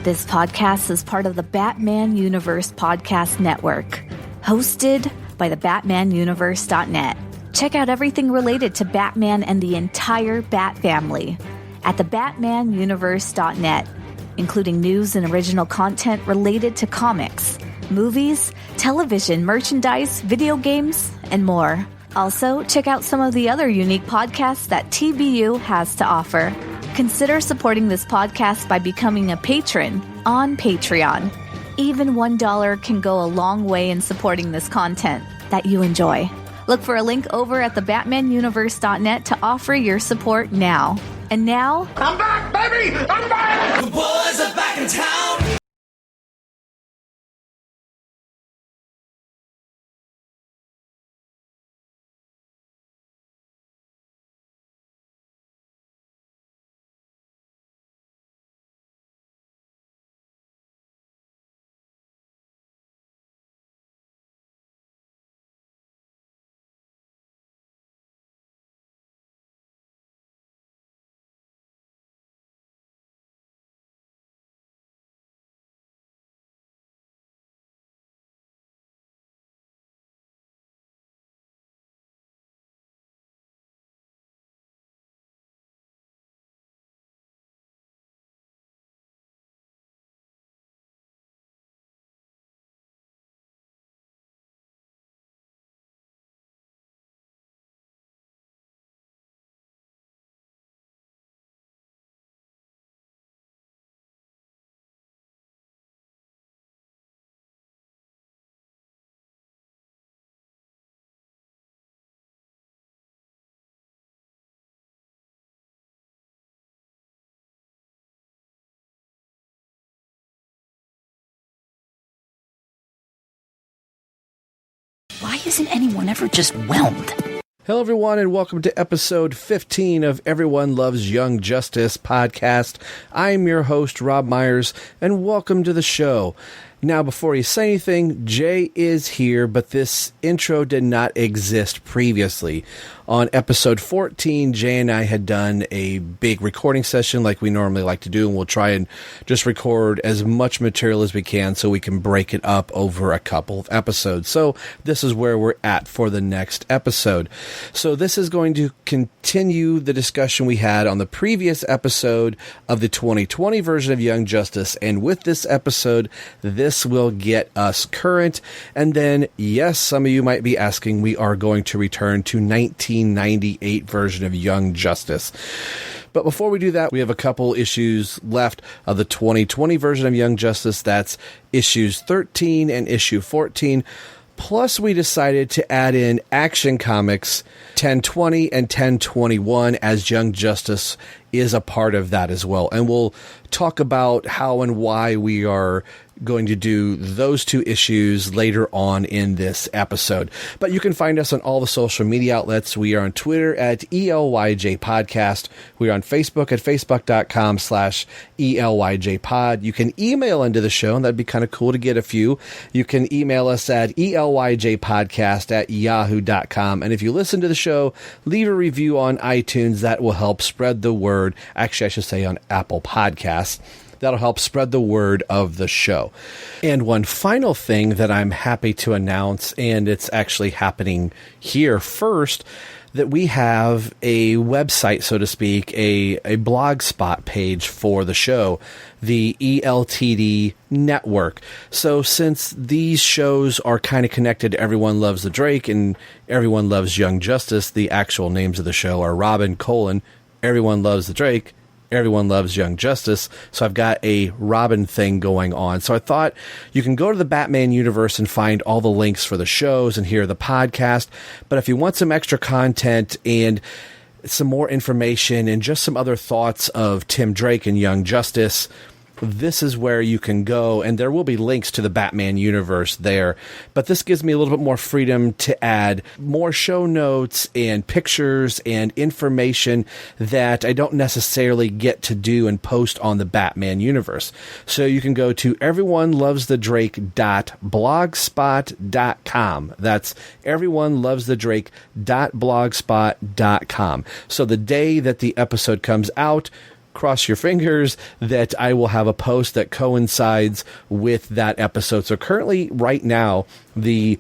This podcast is part of the Batman Universe Podcast Network, hosted by the BatmanUniverse.net. Check out everything related to Batman and the entire Bat family at the BatmanUniverse.net, including news and original content related to comics, movies, television, merchandise, video games, and more. Also, check out some of the other unique podcasts that TBU has to offer. Consider supporting this podcast by becoming a patron on Patreon. Even $1 can go a long way in supporting this content that you enjoy. Look for a link over at the BatmanUniverse.net to offer your support now. And now, I'm back, baby! I'm back! The boys are back in town! Why isn't anyone ever just whelmed? Hello, everyone, and welcome to episode 15 of Everyone Loves Young Justice podcast. I'm your host, Rob Myers, and welcome to the show. Now, before you say anything, Jay is here, but this intro did not exist previously. On episode 14, Jay and I had done a big recording session like we normally like to do, and we'll try and just record as much material as we can so we can break it up over a couple of episodes. So this is where we're at for the next episode. So this is going to continue the discussion we had on the previous episode of the 2020 version of Young Justice, and with this episode, this will get us current. And then, yes, some of you might be asking, we are going to return to 1998 version of Young Justice. But before we do that, we have a couple issues left of the 2020 version of Young Justice. That's issues 13 and issue 14. Plus, we decided to add in Action Comics 1020 and 1021 as Young Justice is a part of that as well. And we'll talk about how and why we are going to do those two issues later on in this episode. But you can find us on all the social media outlets. We are on Twitter at ELYJ Podcast. We are on Facebook at facebook.com/ELYJ Pod. You can email into the show, and that'd be kind of cool to get a few. You can email us at ELYJpodcast@yahoo.com. And if you listen to the show, leave a review on iTunes. That will help spread the word. Actually, I should say on Apple Podcasts. That'll help spread the word of the show. And one final thing that I'm happy to announce, and it's actually happening here first, that we have a website, so to speak, a blog spot page for the show, the ELTD Network. So since these shows are kind of connected to Everyone Loves the Drake and Everyone Loves Young Justice, the actual names of the show are Robin, Everyone Loves the Drake, Everyone Loves Young Justice. So I've got a Robin thing going on. So I thought you can go to the Batman universe and find all the links for the shows and hear the podcast. But if you want some extra content and some more information and just some other thoughts of Tim Drake and Young Justice, this is where you can go, and there will be links to the Batman universe there. But this gives me a little bit more freedom to add more show notes and pictures and information that I don't necessarily get to do and post on the Batman universe. So you can go to everyonelovesthedrake.blogspot.com. That's everyonelovesthedrake.blogspot.com. So the day that the episode comes out, cross your fingers that I will have a post that coincides with that episode. So currently, right now, the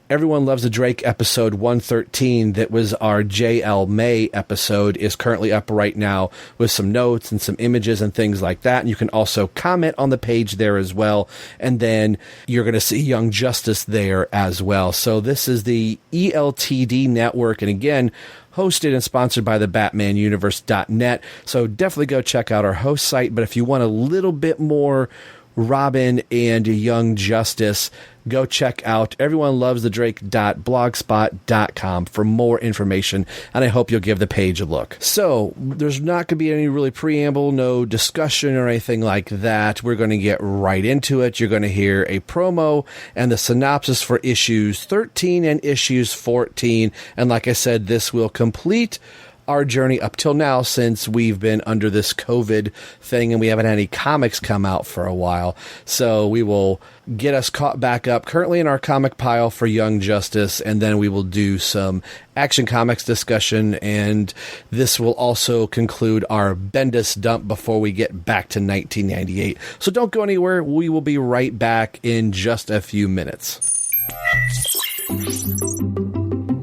Everyone Loves a Drake episode 113, that was our JL May episode, is currently up right now with some notes and some images and things like that. And you can also comment on the page there as well. And then you're going to see Young Justice there as well. So this is the ELTD network. And again, hosted and sponsored by the BatmanUniverse.net. So definitely go check out our host site. But if you want a little bit more Robin and Young Justice, go check out everyonelovesthedrake.blogspot.com for more information, and I hope you'll give the page a look. So, there's not going to be any really preamble, no discussion or anything like that. We're going to get right into it. You're going to hear a promo and the synopsis for issues 13 and issues 14, and like I said, this will complete our journey up till now, since we've been under this COVID thing and we haven't had any comics come out for a while. So we will get us caught back up currently in our comic pile for Young Justice, and then we will do some Action Comics discussion, and this will also conclude our Bendis Dump before we get back to 1998. So don't go anywhere. We will be right back in just a few minutes.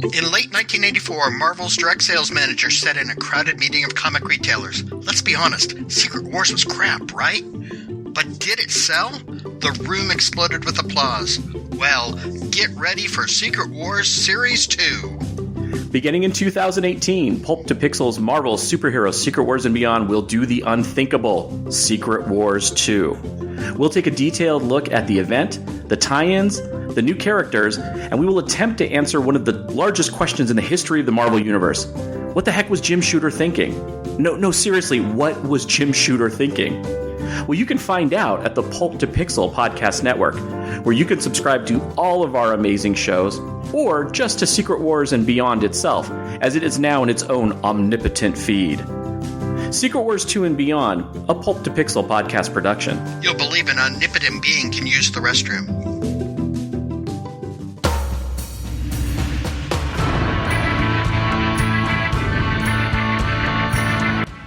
In late 1984, Marvel's direct sales manager said in a crowded meeting of comic retailers, "Let's be honest, Secret Wars was crap, right? But did it sell?" The room exploded with applause. Well, get ready for Secret Wars Series 2. Beginning in 2018, Pulp to Pixel's Marvel Superhero Secret Wars and Beyond will do the unthinkable, Secret Wars 2. We'll take a detailed look at the event, the tie-ins, the new characters, and we will attempt to answer one of the largest questions in the history of the Marvel Universe. What the heck was Jim Shooter thinking? No, seriously, what was Jim Shooter thinking? Well, you can find out at the Pulp to Pixel podcast network, where you can subscribe to all of our amazing shows, or just to Secret Wars and Beyond itself, as it is now in its own omnipotent feed. Secret Wars 2 and Beyond, a Pulp to Pixel podcast production. You'll believe an omnipotent being can use the restroom.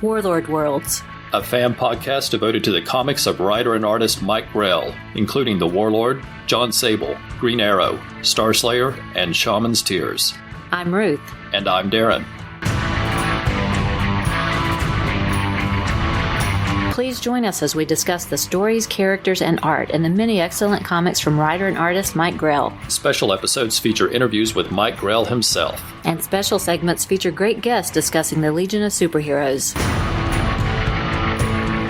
Warlord Worlds, a fan podcast devoted to the comics of writer and artist Mike Grell, including The Warlord, John Sable, Green Arrow, Starslayer, and Shaman's Tears. I'm Ruth. And I'm Darren. Please join us as we discuss the stories, characters, and art in the many excellent comics from writer and artist Mike Grell. Special episodes feature interviews with Mike Grell himself. And special segments feature great guests discussing the Legion of Superheroes.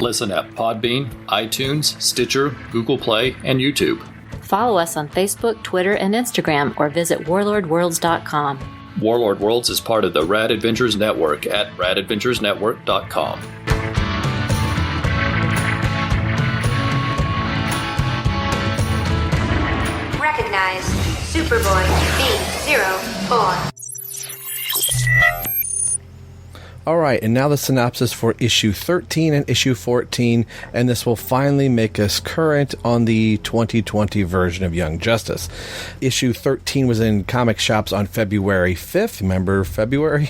Listen at Podbean, iTunes, Stitcher, Google Play, and YouTube. Follow us on Facebook, Twitter, and Instagram, or visit warlordworlds.com. Warlord Worlds is part of the Rad Adventures Network at radadventuresnetwork.com. Recognize Superboy B04. All right, and now the synopsis for issue 13 and issue 14, and this will finally make us current on the 2020 version of Young Justice. Issue 13 was in comic shops on February 5th, remember February,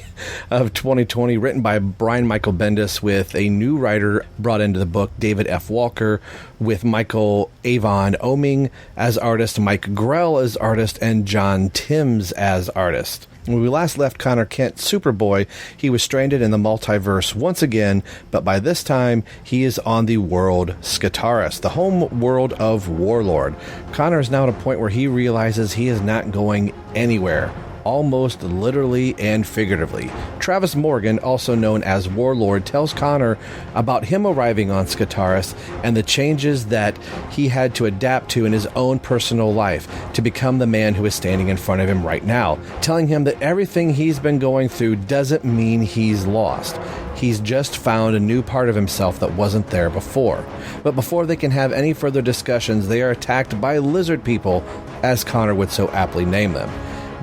of 2020, written by Brian Michael Bendis with a new writer brought into the book, David F. Walker, with Michael Avon Oming as artist, Mike Grell as artist, and John Timms as artist. When we last left Connor Kent, Superboy, he was stranded in the multiverse once again, but by this time, he is on the world Skitaris, the home world of Warlord. Connor is now at a point where he realizes he is not going anywhere, almost literally and figuratively. Travis Morgan, also known as Warlord, tells Connor about him arriving on Skitaris and the changes that he had to adapt to in his own personal life to become the man who is standing in front of him right now, telling him that everything he's been going through doesn't mean he's lost. He's just found a new part of himself that wasn't there before. But before they can have any further discussions, they are attacked by lizard people, as Connor would so aptly name them.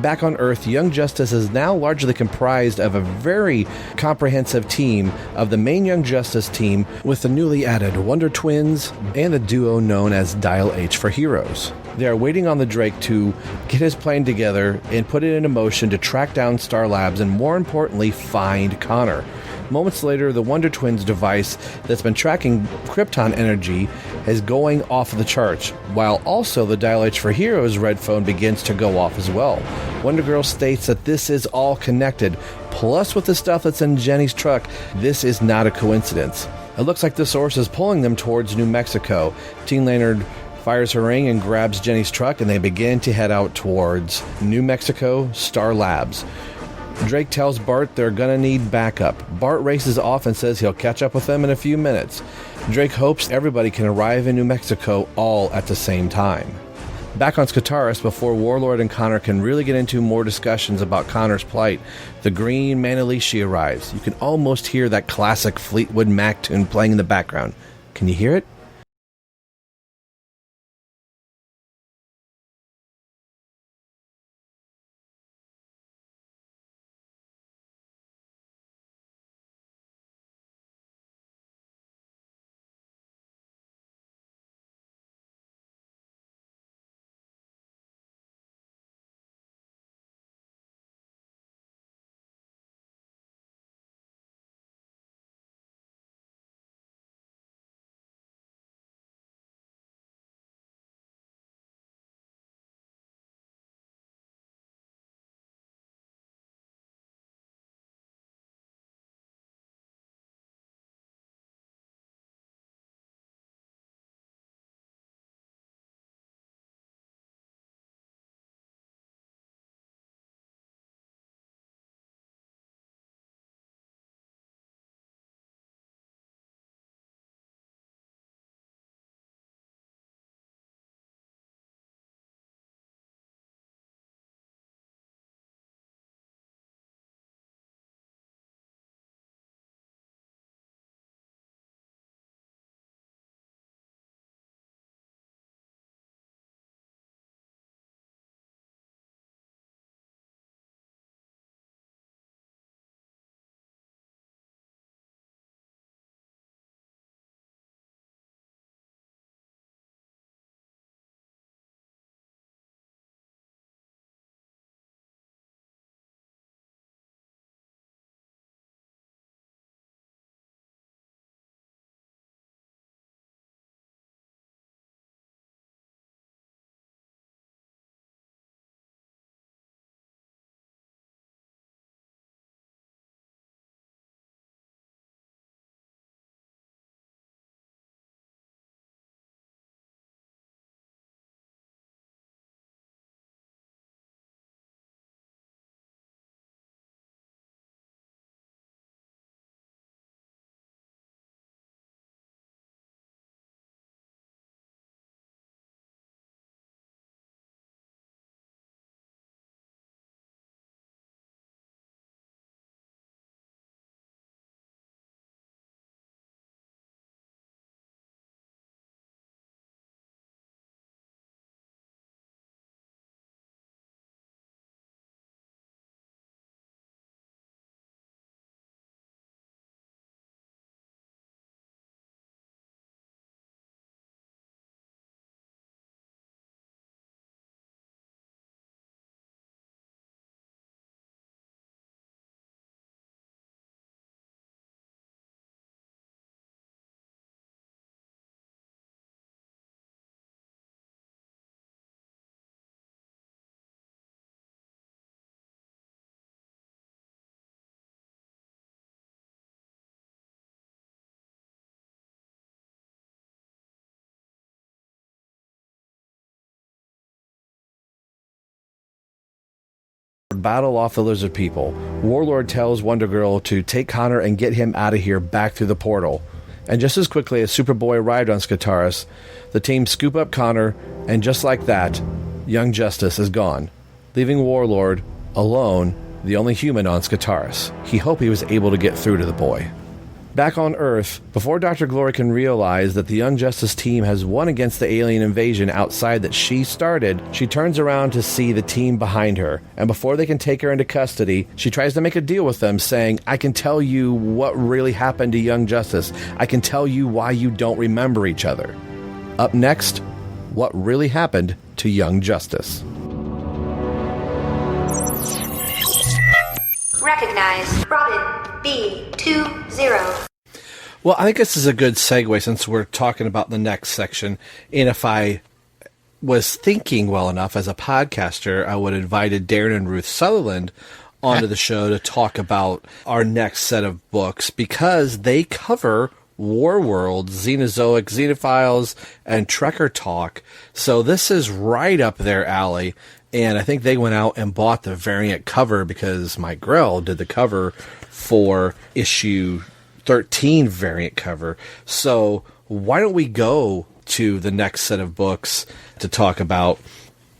Back on Earth, Young Justice is now largely comprised of a very comprehensive team of the main Young Justice team with the newly added Wonder Twins and the duo known as Dial H for Heroes. They are waiting on the Drake to get his plan together and put it into motion to track down Star Labs and, more importantly, find Connor. Moments later, the Wonder Twins device that's been tracking Krypton energy is going off the charts, while also the Dial H for Heroes red phone begins to go off as well. Wonder Girl states that this is all connected, plus with the stuff that's in Jenny's truck, this is not a coincidence. It looks like the source is pulling them towards New Mexico. Teen Leonard fires her ring and grabs Jenny's truck, and they begin to head out towards New Mexico Star Labs. Drake tells Bart they're gonna need backup. Bart races off and says he'll catch up with them in a few minutes. Drake hopes everybody can arrive in New Mexico all at the same time. Back on Skataris, before Warlord and Connor can really get into more discussions about Connor's plight, the green Manalishi arrives. You can almost hear that classic Fleetwood Mac tune playing in the background. Can you hear it? Battle off the lizard people. Warlord tells Wonder Girl to take Connor and get him out of here back through the portal. And just as quickly as Superboy arrived on Skataris, the team scoop up Connor, and just like that, Young Justice is gone, leaving Warlord alone, the only human on Skataris. He hoped he was able to get through to the boy. Back on Earth, before Dr. Glory can realize that the Young Justice team has won against the alien invasion outside that she started, she turns around to see the team behind her, and before they can take her into custody, she tries to make a deal with them, saying, I can tell you what really happened to Young Justice. I can tell you why you don't remember each other. Up next, what really happened to Young Justice. Recognize Robin. B20. Well, I think this is a good segue since we're talking about the next section. And if I was thinking well enough as a podcaster, I would have invited Darren and Ruth Sutherland onto the show to talk about our next set of books because they cover Warworld, Xenozoic, Xenophiles, and Trekker Talk. So this is right up their alley. And I think they went out and bought the variant cover because Mike Grell did the cover for issue 13 variant cover. So why don't we go to the next set of books to talk about?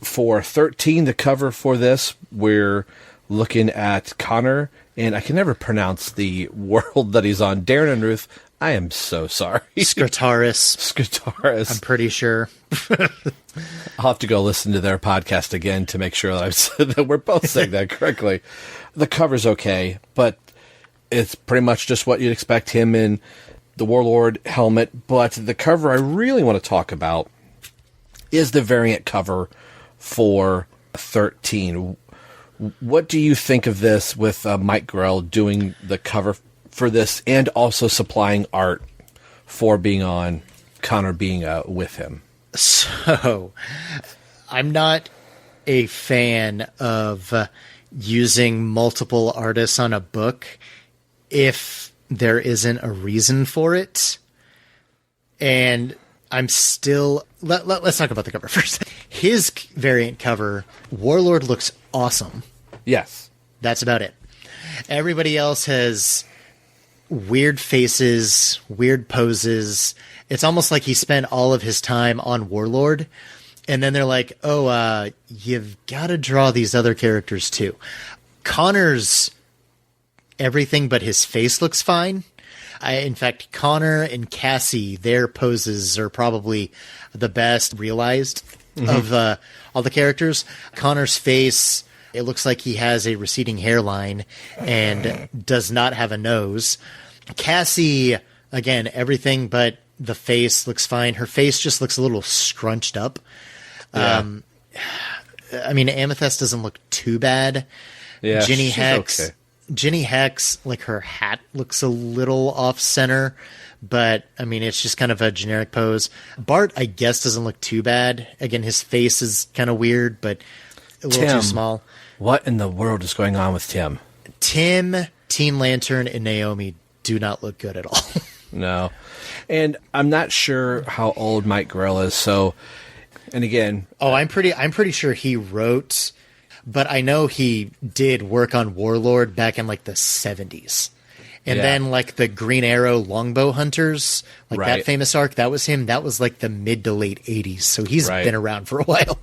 For 13, the cover for this, we're looking at Connor, and I can never pronounce the world that he's on. Darren and Ruth, I am so sorry. Skrtaris. I'm pretty sure. I'll have to go listen to their podcast again to make sure that I've said that we're both saying that correctly. The cover's okay, but it's pretty much just what you'd expect, him in the Warlord helmet. But the cover I really want to talk about is the variant cover for 13. What do you think of this with Mike Grell doing the cover for this and also supplying art for being on, Connor being with him? So, I'm not a fan of using multiple artists on a book if there isn't a reason for it. And I'm still... Let's talk about the cover first. His variant cover, Warlord, looks awesome. Yes. That's about it. Everybody else has weird faces, weird poses. It's almost like he spent all of his time on Warlord, and then they're like, oh, you've got to draw these other characters too. Connor's everything but his face looks fine. In fact, Connor and Cassie, their poses are probably the best realized of all the characters. Connor's face, it looks like he has a receding hairline and does not have a nose. Cassie, again, everything but the face looks fine. Her face just looks a little scrunched up. Yeah. I mean, Amethyst doesn't look too bad. Yeah, Ginny she's Hex, okay. Ginny Hex, like her hat looks a little off center, but I mean, it's just kind of a generic pose. Bart, I guess, doesn't look too bad. Again, his face is kind of weird, but a little too small. What in the world is going on with Tim? Tim, Teen Lantern, and Naomi do not look good at all. No. And I'm not sure how old Mike Grell is, so, and again... Oh, I'm pretty sure he wrote, but I know he did work on Warlord back in, like, the 70s. And then, like, the Green Arrow Longbow Hunters, like that famous arc, that was him. That was, like, the mid to late 80s, so he's been around for a while.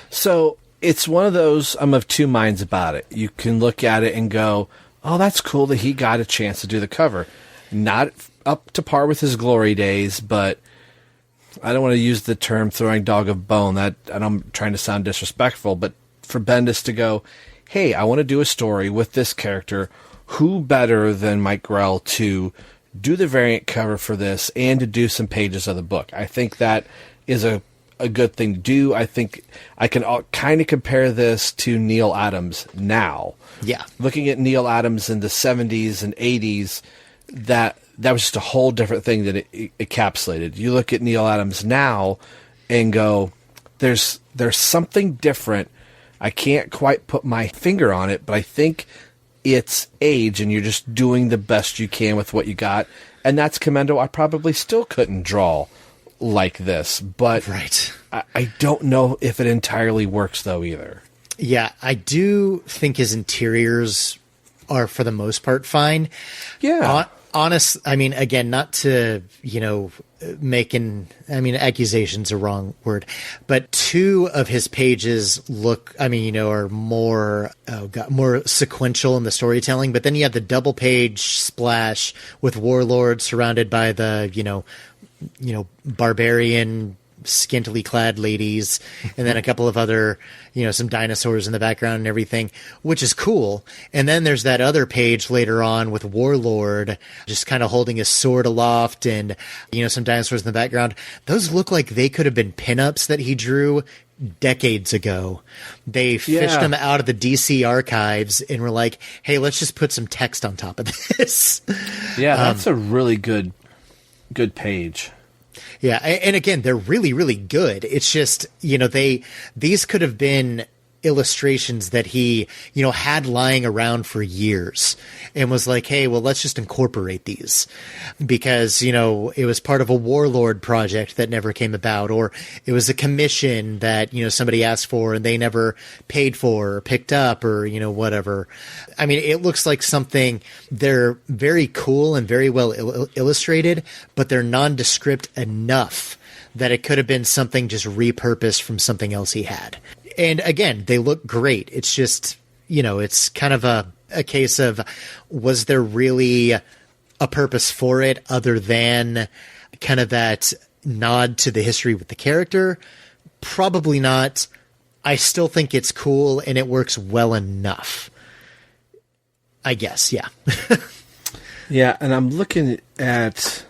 So, it's one of those, I'm of two minds about it. You can look at it and go, oh, that's cool that he got a chance to do the cover. Not up to par with his glory days, but I don't want to use the term throwing dog of bone. And I'm trying to sound disrespectful, but for Bendis to go, hey, I want to do a story with this character. Who better than Mike Grell to do the variant cover for this and to do some pages of the book? I think that is a good thing to do. I think I can kind of compare this to Neil Adams now. Yeah. Looking at Neil Adams in the 70s and 80s, that was just a whole different thing that it encapsulated. You look at Neil Adams now and go, there's something different. I can't quite put my finger on it, but I think it's age, and you're just doing the best you can with what you got. And that's commendable. I probably still couldn't draw like this, but I don't know if it entirely works, though, either. Yeah, I do think his interiors are, for the most part, fine. Yeah. Honest, I mean, again, not to, accusation's a wrong word, but two of his pages are more sequential in the storytelling, but then you have the double page splash with Warlord surrounded by the, barbarian scantily clad ladies, and then a couple of other, some dinosaurs in the background and everything, which is cool. And then there's that other page later on with Warlord just kind of holding his sword aloft and, some dinosaurs in the background. Those look like they could have been pinups that he drew decades ago. They fished them out of the DC archives and were like, hey, let's just put some text on top of this. Yeah, that's a really good page. Yeah, and again, they're really, really good. It's just, these could have been illustrations that he, had lying around for years and was like, hey, well, let's just incorporate these because, it was part of a Warlord project that never came about, or it was a commission that, somebody asked for and they never paid for or picked up or, whatever. I mean, it looks like something, they're very cool and very well illustrated, but they're nondescript enough that it could have been something just repurposed from something else he had. And again, they look great. It's just, it's kind of a case of, was there really a purpose for it other than kind of that nod to the history with the character? Probably not. I still think it's cool and it works well enough. I guess, yeah. Yeah, and I'm looking at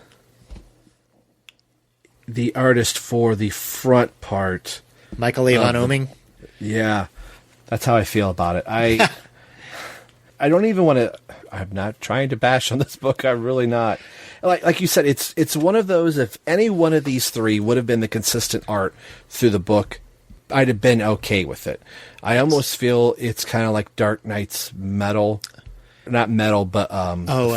the artist for the front part. Michael Avon Oeming? Yeah, that's how I feel about it. I don't even want to. I'm not trying to bash on this book. I'm really not. Like you said, it's one of those. If any one of these three would have been the consistent art through the book, I'd have been okay with it. I almost feel it's kind of like Dark Knight's Metal, not Metal, but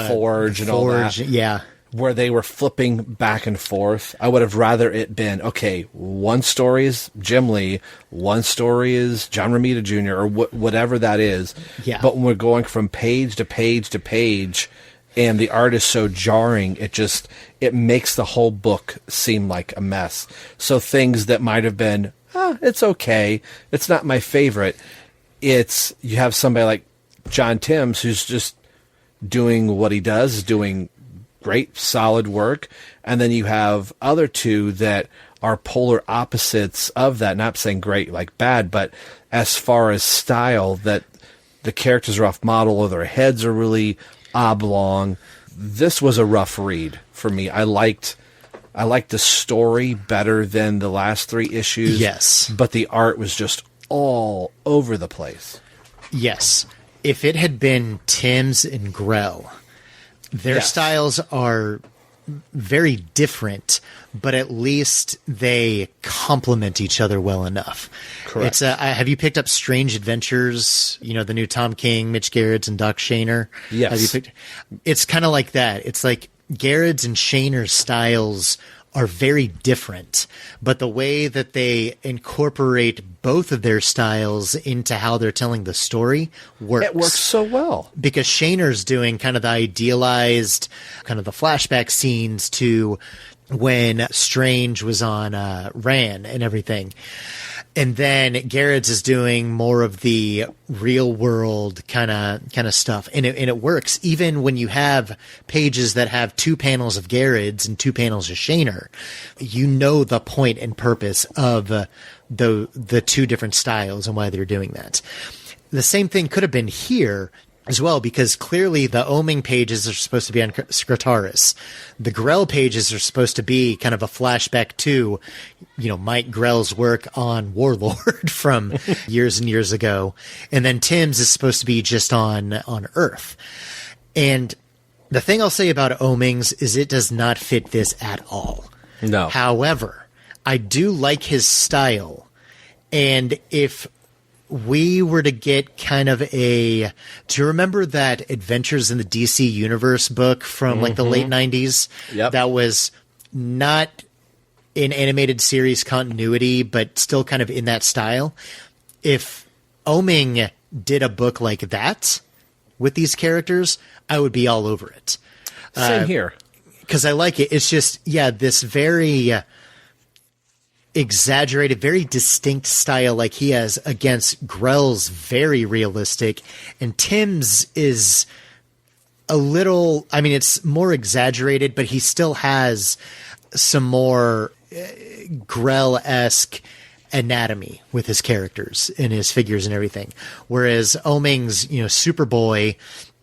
Forge and all that. Yeah. Where they were flipping back and forth. I would have rather it been, okay, one story is Jim Lee, one story is John Romita Jr., or whatever that is. Yeah. But when we're going from page to page to page, and the art is so jarring, it makes the whole book seem like a mess. So things that might have been, it's okay, it's not my favorite. You have somebody like John Timms who's just doing what he does, doing great, solid work. And then you have other two that are polar opposites of that. Not saying great, like bad, but as far as style, that the characters are off model or their heads are really oblong. This was a rough read for me. I liked the story better than the last three issues. Yes. But the art was just all over the place. Yes. If it had been Timms and Grell, their styles are very different, but at least they complement each other well enough. Correct. Have you picked up Strange Adventures? The new Tom King, Mitch Gerrits, and Doc Shaner? Yes. It's kind of like that. It's like Gerrits and Shaner's styles are very different, but the way that they incorporate both of their styles into how they're telling the story works. It works so well. Because Shaner's doing kind of the idealized, kind of the flashback scenes to when Strange was on Ran and everything. And then Gerrits is doing more of the real world kind of stuff, and it works. Even when you have pages that have 2 panels of Gerrits and 2 panels of Shaner, the point and purpose of the two different styles and why they're doing that. The same thing could have been here as well, because clearly the Oeming pages are supposed to be on Skretaris. The Grell pages are supposed to be kind of a flashback to, Mike Grell's work on Warlord from years and years ago. And then Timms is supposed to be just on Earth. And the thing I'll say about Oeming's is it does not fit this at all. No. However, I do like his style. And if we were to get kind of do you remember that Adventures in the DC Universe book from like the late 90s? Yep. That was not in animated series continuity, but still kind of in that style. If Oeming did a book like that with these characters, I would be all over it. Same here. Because I like it. It's just, this very exaggerated, very distinct style like he has against Grell's very realistic, and Timms is a little, it's more exaggerated, but he still has some more Grell-esque anatomy with his characters and his figures and everything. Whereas Oeming's, Superboy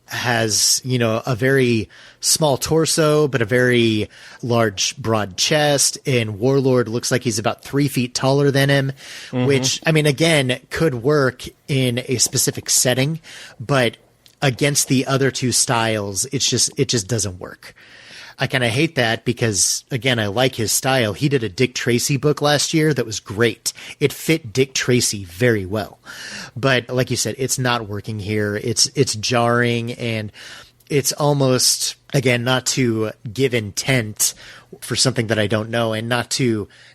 has, a very small torso, but a very large, broad chest. And Warlord looks like he's about 3 feet taller than him, which, again, could work in a specific setting, but against the other two styles, it just doesn't work. I kind of hate that because, again, I like his style. He did a Dick Tracy book last year that was great. It fit Dick Tracy very well. But like you said, it's not working here. It's jarring, and it's almost, again, not to give intent for something that I don't know, and not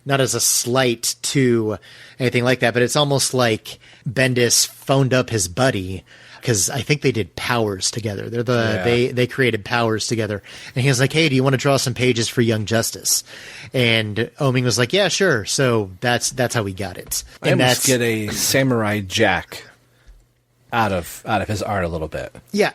as a slight to anything like that, but it's almost like Bendis phoned up his buddy, because I think they did Powers together. They created Powers together, and he was like, "Hey, do you want to draw some pages for Young Justice?" And Oeming was like, "Yeah, sure." So that's how we got it. I almost get a Samurai Jack out of his art a little bit. Yeah,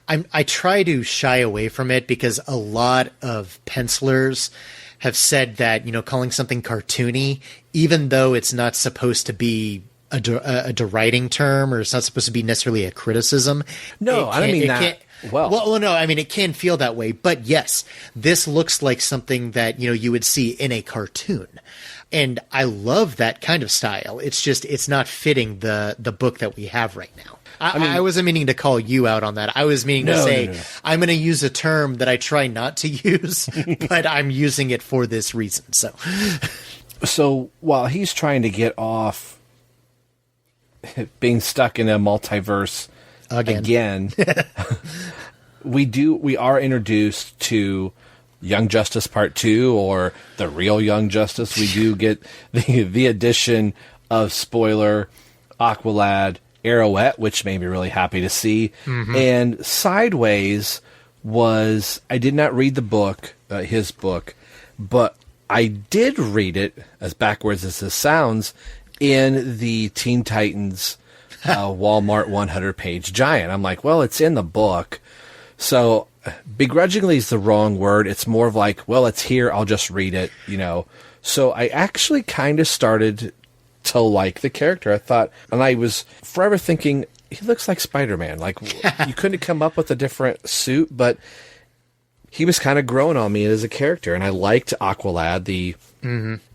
I try to shy away from it because a lot of pencilers have said that, calling something cartoony, even though it's not supposed to be a deriding term, or it's not supposed to be necessarily a criticism. No, I don't mean that. Well, no, it can feel that way. But yes, this looks like something that, you would see in a cartoon. And I love that kind of style. It's just, it's not fitting the book that we have right now. I wasn't meaning to call you out on that. I was meaning to say, no. I'm going to use a term that I try not to use, but I'm using it for this reason. So while he's trying to get off being stuck in a multiverse again we are introduced to Young Justice Part 2, or the real Young Justice. We do get the addition of, spoiler, Aqualad, Arrowette, which made me really happy to see. And Sideways I did not read the book, his book, but I did read it, as backwards as this sounds, in the Teen Titans Walmart 100-page giant. I'm like, well, it's in the book. So begrudgingly is the wrong word. It's more of like, well, it's here, I'll just read it, So I actually kind of started to like the character. I thought, and I was forever thinking, he looks like Spider-Man. Like, you couldn't come up with a different suit, but he was kind of growing on me as a character. And I liked Aqualad, the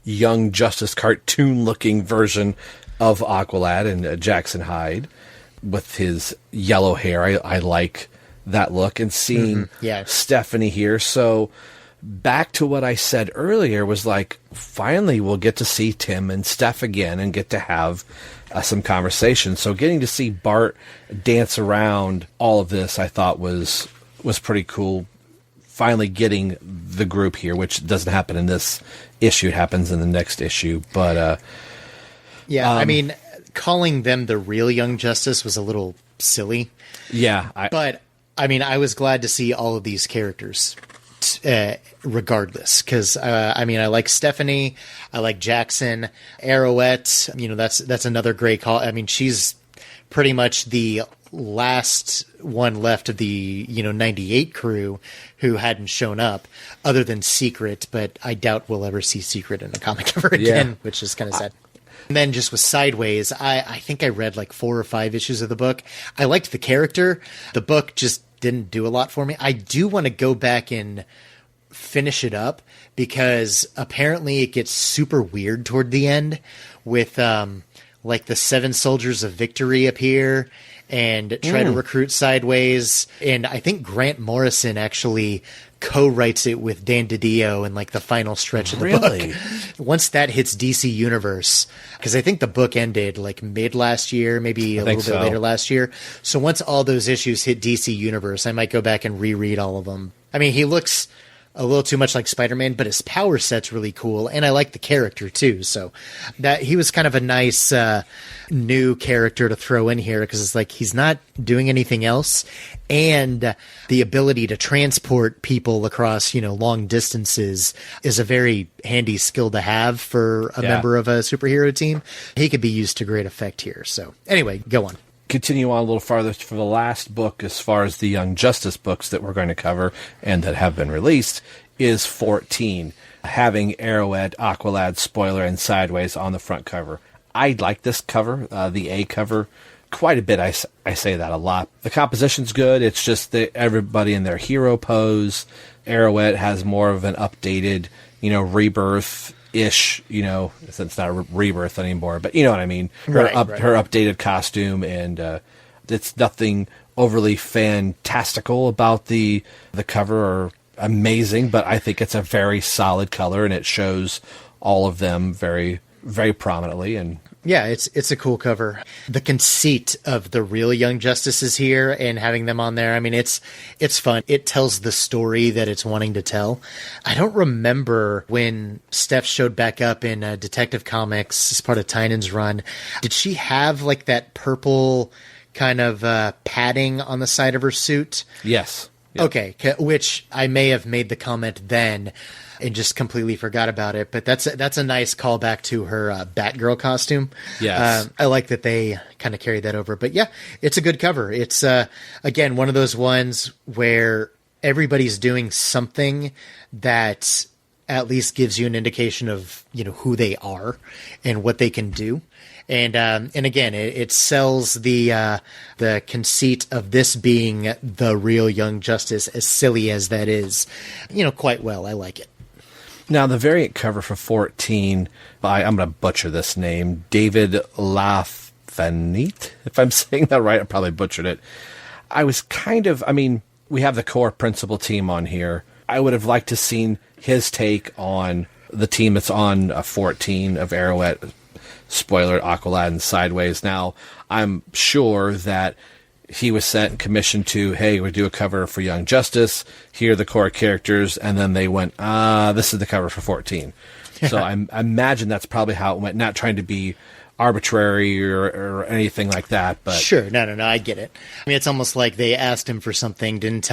Young Justice cartoon-looking version of Aqualad and Jackson Hyde with his yellow hair. I like that look, and seeing Stephanie here. So back to what I said earlier was like, finally we'll get to see Tim and Steph again and get to have some conversation. So getting to see Bart dance around all of this, I thought was pretty cool. Finally getting the group here, which doesn't happen in this issue. It happens in the next issue. But calling them the real Young Justice was a little silly. Yeah. I was glad to see all of these characters regardless, because I like Stephanie, I like Jackson, Arrowette, that's another great call. She's pretty much the last one left of the 98 crew who hadn't shown up, other than Secret, but I doubt we'll ever see Secret in a comic ever again, which is kind of sad. And then just with Sideways, I think I read like 4 or 5 issues of the book. I liked the character. The book just didn't do a lot for me. I do want to go back and finish it up, because apparently it gets super weird toward the end with like the 7 Soldiers of Victory appear and try to recruit Sideways. And I think Grant Morrison actually co-writes it with Dan DiDio in like the final stretch of the book. Once that hits DC Universe, because I think the book ended like mid last year, maybe a little bit later last year. So once all those issues hit DC Universe, I might go back and reread all of them. He looks a little too much like Spider-Man, but his power set's really cool, and I like the character too. So that he was kind of a nice new character to throw in here, because it's like he's not doing anything else, and the ability to transport people across long distances is a very handy skill to have for a member of a superhero team. He could be used to great effect here. So anyway, go on. Continue on a little farther for the last book, as far as the Young Justice books that we're going to cover and that have been released, is 14, having Arrowette, Aqualad, Spoiler, and Sideways on the front cover. I like this cover, the A cover, quite a bit. I say that a lot. The composition's good. It's just that everybody in their hero pose. Arrowhead has more of an updated, rebirth-ish, since it's not a rebirth anymore, but you know what I mean. Her updated costume, and it's nothing overly fantastical about the cover or amazing, but I think it's a very solid color, and it shows all of them very, very prominently. And yeah, it's a cool cover. The conceit of the real Young Justice is here, and having them on there, I mean, it's fun. It tells the story that it's wanting to tell. I don't remember when Steph showed back up in Detective Comics as part of Tynan's run. Did she have like that purple kind of padding on the side of her suit? Yes. Yep. Okay, which I may have made the comment then and just completely forgot about it. But that's a nice callback to her Batgirl costume. Yes. I like that they kind of carried that over. But yeah, it's a good cover. It's, again, one of those ones where everybody's doing something that at least gives you an indication of, who they are and what they can do. And again, it sells the conceit of this being the real Young Justice, as silly as that is, quite well. I like it. Now, the variant cover for 14 by, I'm going to butcher this name, David Lafayette. If I'm saying that right, I probably butchered it. I was we have the core principal team on here. I would have liked to seen his take on the team that's on 14 of Arrowhead. Spoiler, Aqualad and Sideways. Now, I'm sure that he was sent and commissioned to, hey, we do a cover for Young Justice. Here are the core characters. And then they went, this is the cover for 14. So I imagine that's probably how it went. Not trying to be arbitrary or anything like that. But sure. No, I get it. I mean, it's almost like they asked him for something, didn't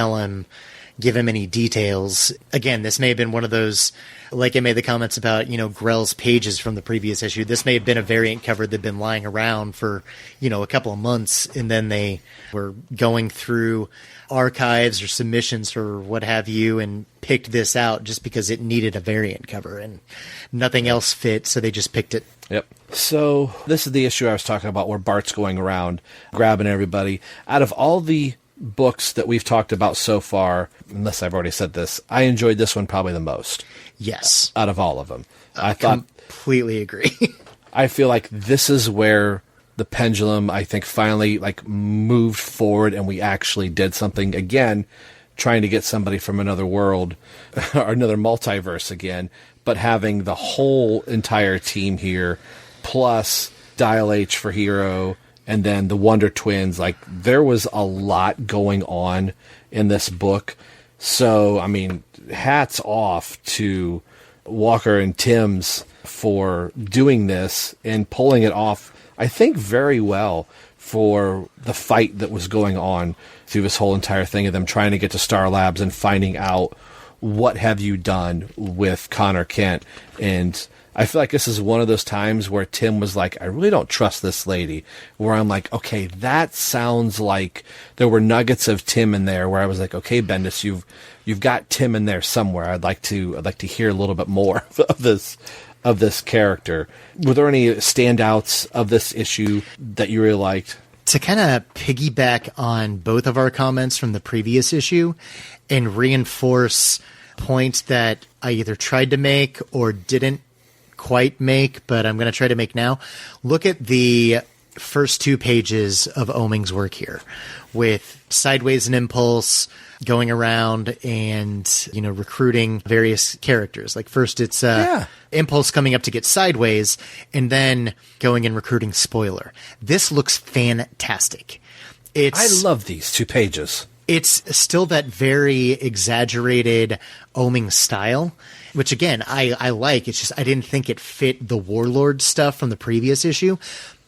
give him any details. Again, this may have been one of those, like I made the comments about, Grell's pages from the previous issue. This may have been a variant cover that had been lying around for, a couple of months, and then they were going through archives or submissions or what have you and picked this out just because it needed a variant cover and nothing else fit, so they just picked it. Yep. So this is the issue I was talking about where Bart's going around, grabbing everybody. Out of all the books that we've talked about so far, unless I've already said this, I enjoyed this one probably the most. Yes. Out of all of them. I completely agree. I feel like this is where the pendulum, I think, finally moved forward and we actually did something again, trying to get somebody from another world or another multiverse again, but having the whole entire team here, plus Dial H for Hero, and then the Wonder Twins. There was a lot going on in this book. So, hats off to Walker and Timms for doing this and pulling it off, I think, very well for the fight that was going on through this whole entire thing of them trying to get to Star Labs and finding out what have you done with Connor Kent. And I feel like this is one of those times where Tim was like, I really don't trust this lady. Where I'm like, okay, that sounds like there were nuggets of Tim in there where I was like, okay, Bendis, you've got Tim in there somewhere. I'd like to hear a little bit more of this character. Were there any standouts of this issue that you really liked? To kind of piggyback on both of our comments from the previous issue and reinforce points that I either tried to make or didn't quite make, but I'm going to try to make now. Look at the first 2 pages of Oeming's work here with Sideways and Impulse going around and, recruiting various characters. First it's Impulse coming up to get Sideways and then going and recruiting Spoiler. This looks fantastic. I love these 2 pages. It's still that very exaggerated Oeming style, which again, I like. It's just I didn't think it fit the Warlord stuff from the previous issue.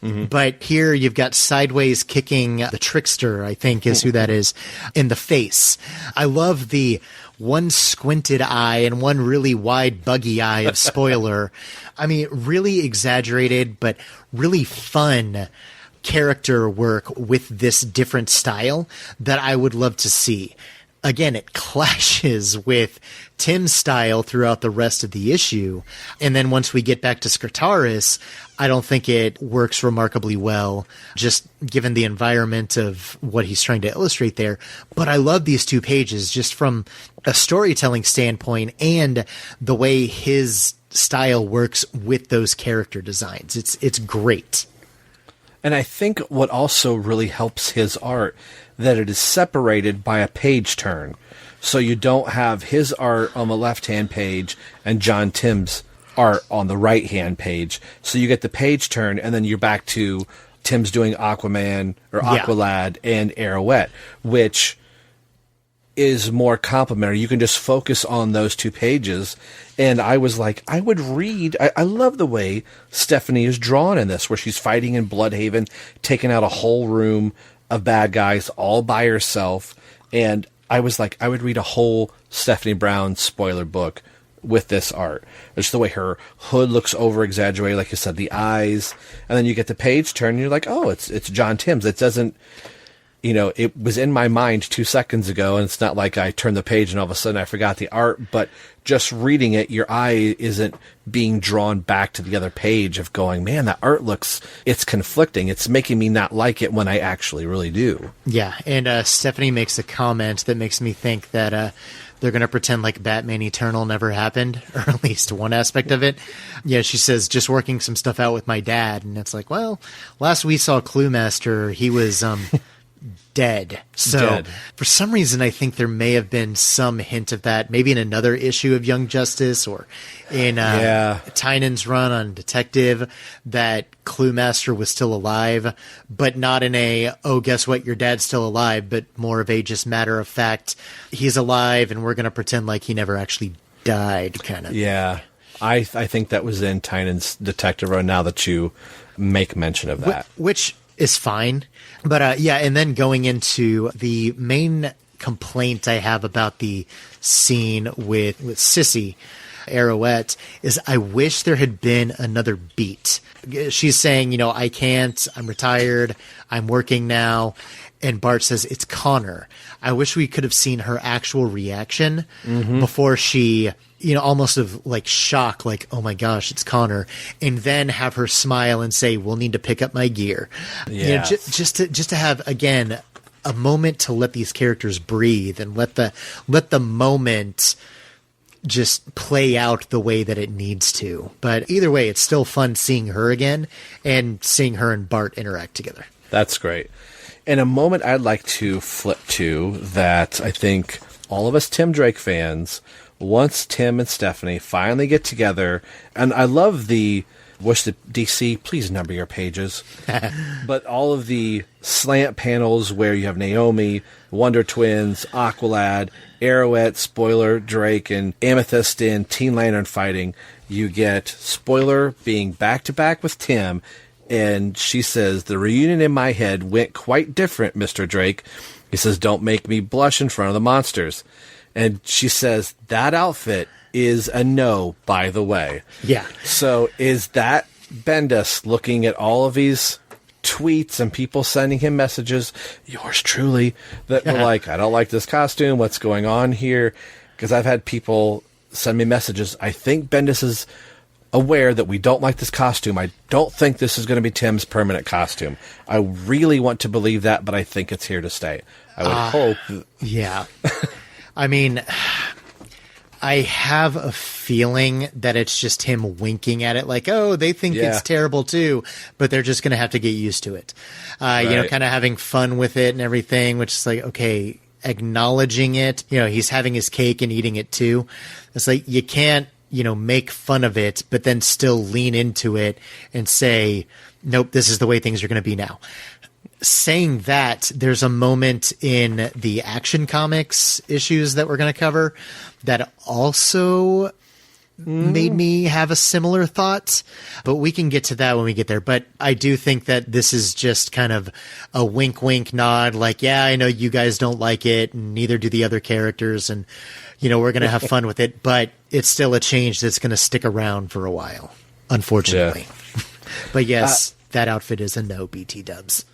Mm-hmm. But here you've got Sideways kicking the Trickster, I think is who that is, in the face. I love the one squinted eye and one really wide buggy eye of Spoiler. Really exaggerated, but really fun character work with this different style that I would love to see. again, it clashes with Tim's style throughout the rest of the issue. And then once we get back to Skrtaris, I don't think it works remarkably well, just given the environment of what he's trying to illustrate there. But I love these 2 pages just from a storytelling standpoint and the way his style works with those character designs. It's great. And I think what also really helps his art, that it is separated by a page turn. So you don't have his art on the left-hand page and John Tim's art on the right-hand page. So you get the page turn, and then you're back to Tim's doing Aquaman or Aqualad and Arrowette, which is more complimentary. You can just focus on those 2 pages. And I was like, I would read. I love the way Stephanie is drawn in this, where she's fighting in Bloodhaven, taking out a whole room of bad guys all by herself. And I was like, I would read a whole Stephanie Brown spoiler book with this art. Just the way her hood looks over exaggerated, like you said, the eyes, and then you get the page turn and you're like, oh, it's John Tim's. It doesn't, it was in my mind 2 seconds ago, and it's not like I turned the page and all of a sudden I forgot the art, but just reading it, your eye isn't being drawn back to the other page of going, man, that art it's conflicting. It's making me not like it when I actually really do. Yeah, and Stephanie makes a comment that makes me think that they're going to pretend like Batman Eternal never happened, or at least one aspect of it. Yeah, she says, just working some stuff out with my dad. And it's like, well, last we saw Clue Master, he was dead. So for some reason, I think there may have been some hint of that, maybe in another issue of Young Justice or in Tynan's run on Detective, that Clue Master was still alive, but not in a, oh, guess what, your dad's still alive, but more of a just matter of fact, he's alive and we're going to pretend like he never actually died kind of. Yeah. I think that was in Tynan's Detective run, now that you make mention of that. Which is fine. But and then going into the main complaint I have about the scene with Sissy, Arrowette, is I wish there had been another beat. She's saying, I can't, I'm retired, I'm working now. And Bart says, it's Connor. I wish we could have seen her actual reaction before she, almost of like shock, like, oh my gosh, it's Connor. And then have her smile and say, we'll need to pick up my gear. Yes. Just to have, again, a moment to let these characters breathe and let the moment just play out the way that it needs to. But either way, it's still fun seeing her again and seeing her and Bart interact together. That's great. And a moment I'd like to flip to that I think all of us Tim Drake fans, once Tim and Stephanie finally get together, and I love wish the DC, please number your pages, but all of the slant panels where you have Naomi, Wonder Twins, Aqualad, Arrowette, Spoiler, Drake, and Amethyst in Teen Lantern fighting, you get Spoiler being back-to-back with Tim, and she says, the reunion in my head went quite different, Mr. Drake. He says, don't make me blush in front of the monsters. And she says, that outfit is a no, by the way. Yeah. So is that Bendis looking at all of these tweets and people sending him messages, yours truly, that were like, I don't like this costume, what's going on here? Because I've had people send me messages. I think Bendis is aware that we don't like this costume. I don't think this is going to be Tim's permanent costume. I really want to believe that, but I think it's here to stay. I would hope. Yeah. I mean, I have a feeling that it's just him winking at it like, oh, they think it's terrible too, but they're just going to have to get used to it. Right. Kind of having fun with it and everything, which is like, okay, acknowledging it. He's having his cake and eating it too. It's like, you can't, make fun of it, but then still lean into it and say, nope, this is the way things are going to be now. Saying that, there's a moment in the Action Comics issues that we're going to cover that also made me have a similar thought, but we can get to that when we get there. But I do think that this is just kind of a wink, wink, nod, like, yeah, I know you guys don't like it, and neither do the other characters, and, we're going to have fun with it, but it's still a change that's going to stick around for a while, unfortunately. Yeah. But yes, that outfit is a no, BT dubs.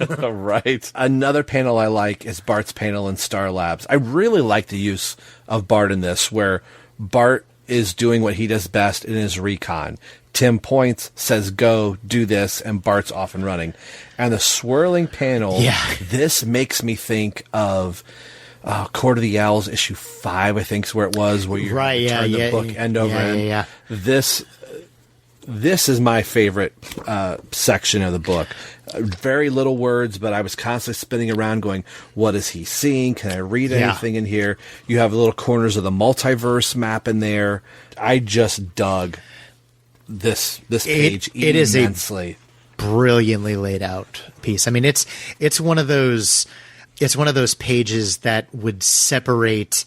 Right. Another panel I like is Bart's panel in Star Labs. I really like the use of Bart in this, where Bart is doing what he does best in his recon. Tim points, says, go, do this, and Bart's off and running. And the swirling panel, this makes me think of Court of the Owls, issue 5, I think is where it was, where you turn the book end over end. This is my favorite section of the book. Very little words, but I was constantly spinning around going, what is he seeing? Can I read anything in here? You have little corners of the multiverse map in there. I just dug this page immensely. It is a brilliantly laid out piece. I mean, it's one of those pages that would separate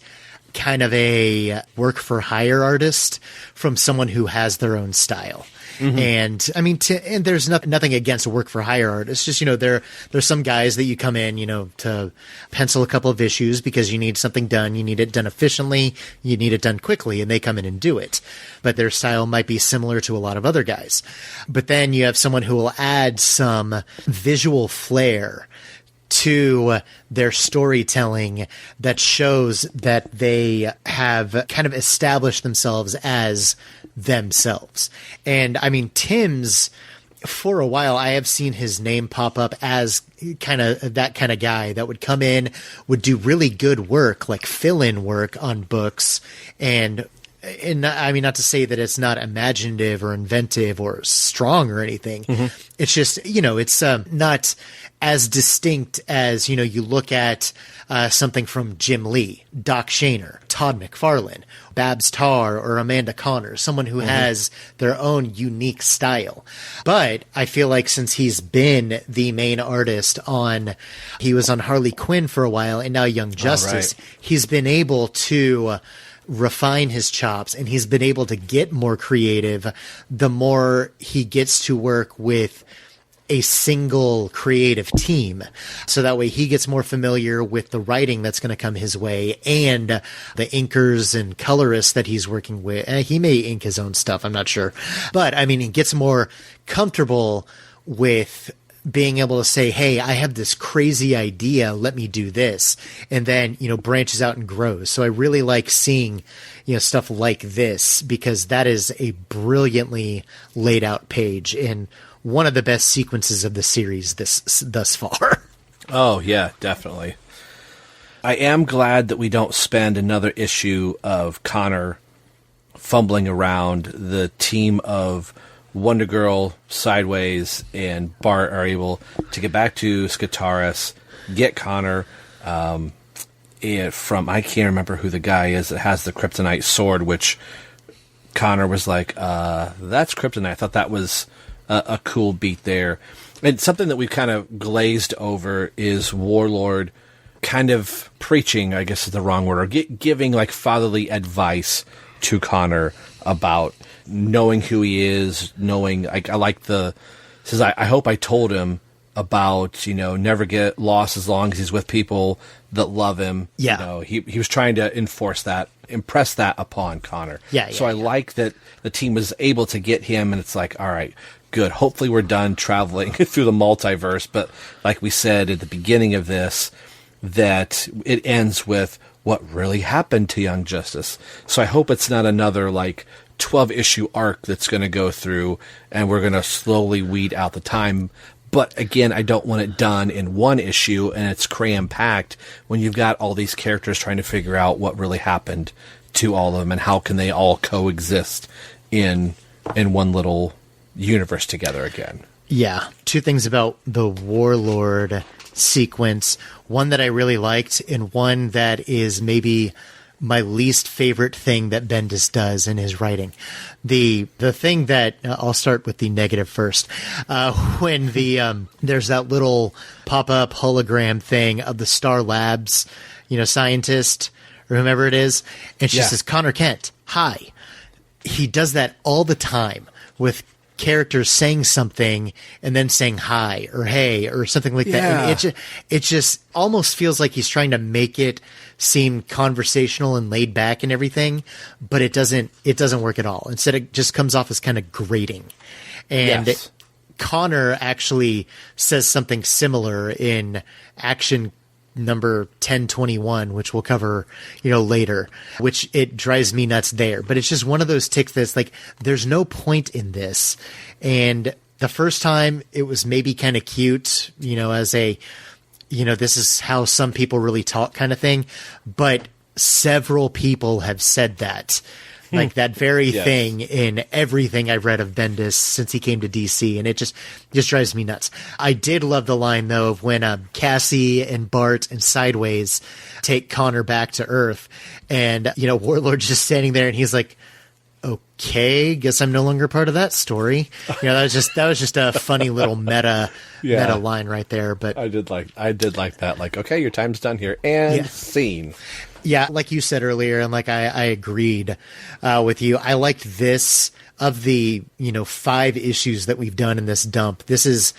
kind of a work for hire artist from someone who has their own style. Mm-hmm. And I mean, and there's nothing against a work for hire artist. Just, there's some guys that you come in, to pencil a couple of issues because you need something done. You need it done efficiently. You need it done quickly, and they come in and do it. But their style might be similar to a lot of other guys. But then you have someone who will add some visual flair to their storytelling that shows that they have kind of established themselves as themselves. And I mean, Tim's, for a while, I have seen his name pop up as kind of that kind of guy that would come in, would do really good work, like fill-in work on books. And I mean, not to say that it's not imaginative or inventive or strong or anything. Mm-hmm. It's just, it's not as distinct as, you look at something from Jim Lee, Doc Shaner, Todd McFarlane, Babs Tarr, or Amanda Connor, someone who has their own unique style. But I feel like since he's been the main artist he was on Harley Quinn for a while and now Young Justice, he's been able to refine his chops, and he's been able to get more creative the more he gets to work with a single creative team. So that way he gets more familiar with the writing that's going to come his way and the inkers and colorists that he's working with. He may ink his own stuff, I'm not sure. But I mean, he gets more comfortable with being able to say, hey, I have this crazy idea, let me do this. And then, branches out and grows. So I really like seeing, stuff like this, because that is a brilliantly laid out page and one of the best sequences of the series thus far. Oh, yeah, definitely. I am glad that we don't spend another issue of Connor fumbling around. The team of Wonder Girl, Sideways, and Bart are able to get back to Skitaris, get Connor from, I can't remember who the guy is that has the kryptonite sword, which Connor was like, that's kryptonite. I thought that was a cool beat there. And something that we've kind of glazed over is Warlord kind of preaching, I guess is the wrong word, or giving like fatherly advice to Connor about knowing who he is, knowing, I like says, I hope I told him about, never get lost as long as he's with people that love him. Yeah. He was trying to impress that upon Connor. Yeah. So I like that the team was able to get him, and it's like, all right, good. Hopefully we're done traveling through the multiverse. But like we said at the beginning of this, that it ends with what really happened to Young Justice. So I hope it's not another 12-issue arc that's going to go through and we're going to slowly weed out the time. But again, I don't want it done in one issue and it's cram-packed when you've got all these characters trying to figure out what really happened to all of them and how can they all coexist in one little universe together again. Yeah. Two things about the Warlord sequence. One that I really liked and one that is maybe my least favorite thing that Bendis does in his writing. The thing that I'll start with the negative first. When there's that little pop-up hologram thing of the Star Labs, scientist or whomever it is, and she says, Connor Kent, hi. He does that all the time with characters saying something and then saying hi or hey or something like that. And it just almost feels like he's trying to make it seem conversational and laid back and everything, but it doesn't work at all. Instead, it just comes off as kind of grating. And Connor actually says something similar in action number 1021, which we'll cover, later, which it drives me nuts there. But it's just one of those ticks that's like, there's no point in this. And the first time it was maybe kind of cute, as a, this is how some people really talk kind of thing. But several people have said that. Like that very thing in everything I've read of Bendis since he came to DC, and it just drives me nuts. I did love the line, though, of when Cassie and Bart and Sideways take Connor back to Earth, and, Warlord's just standing there, and he's like, okay, guess I'm no longer part of that story. That was just a funny little meta line right there. But I did like that. Like, okay, your time's done here, and scene. Yeah, like you said earlier, and like I agreed with you. I liked this of the 5 issues that we've done in this dump. This is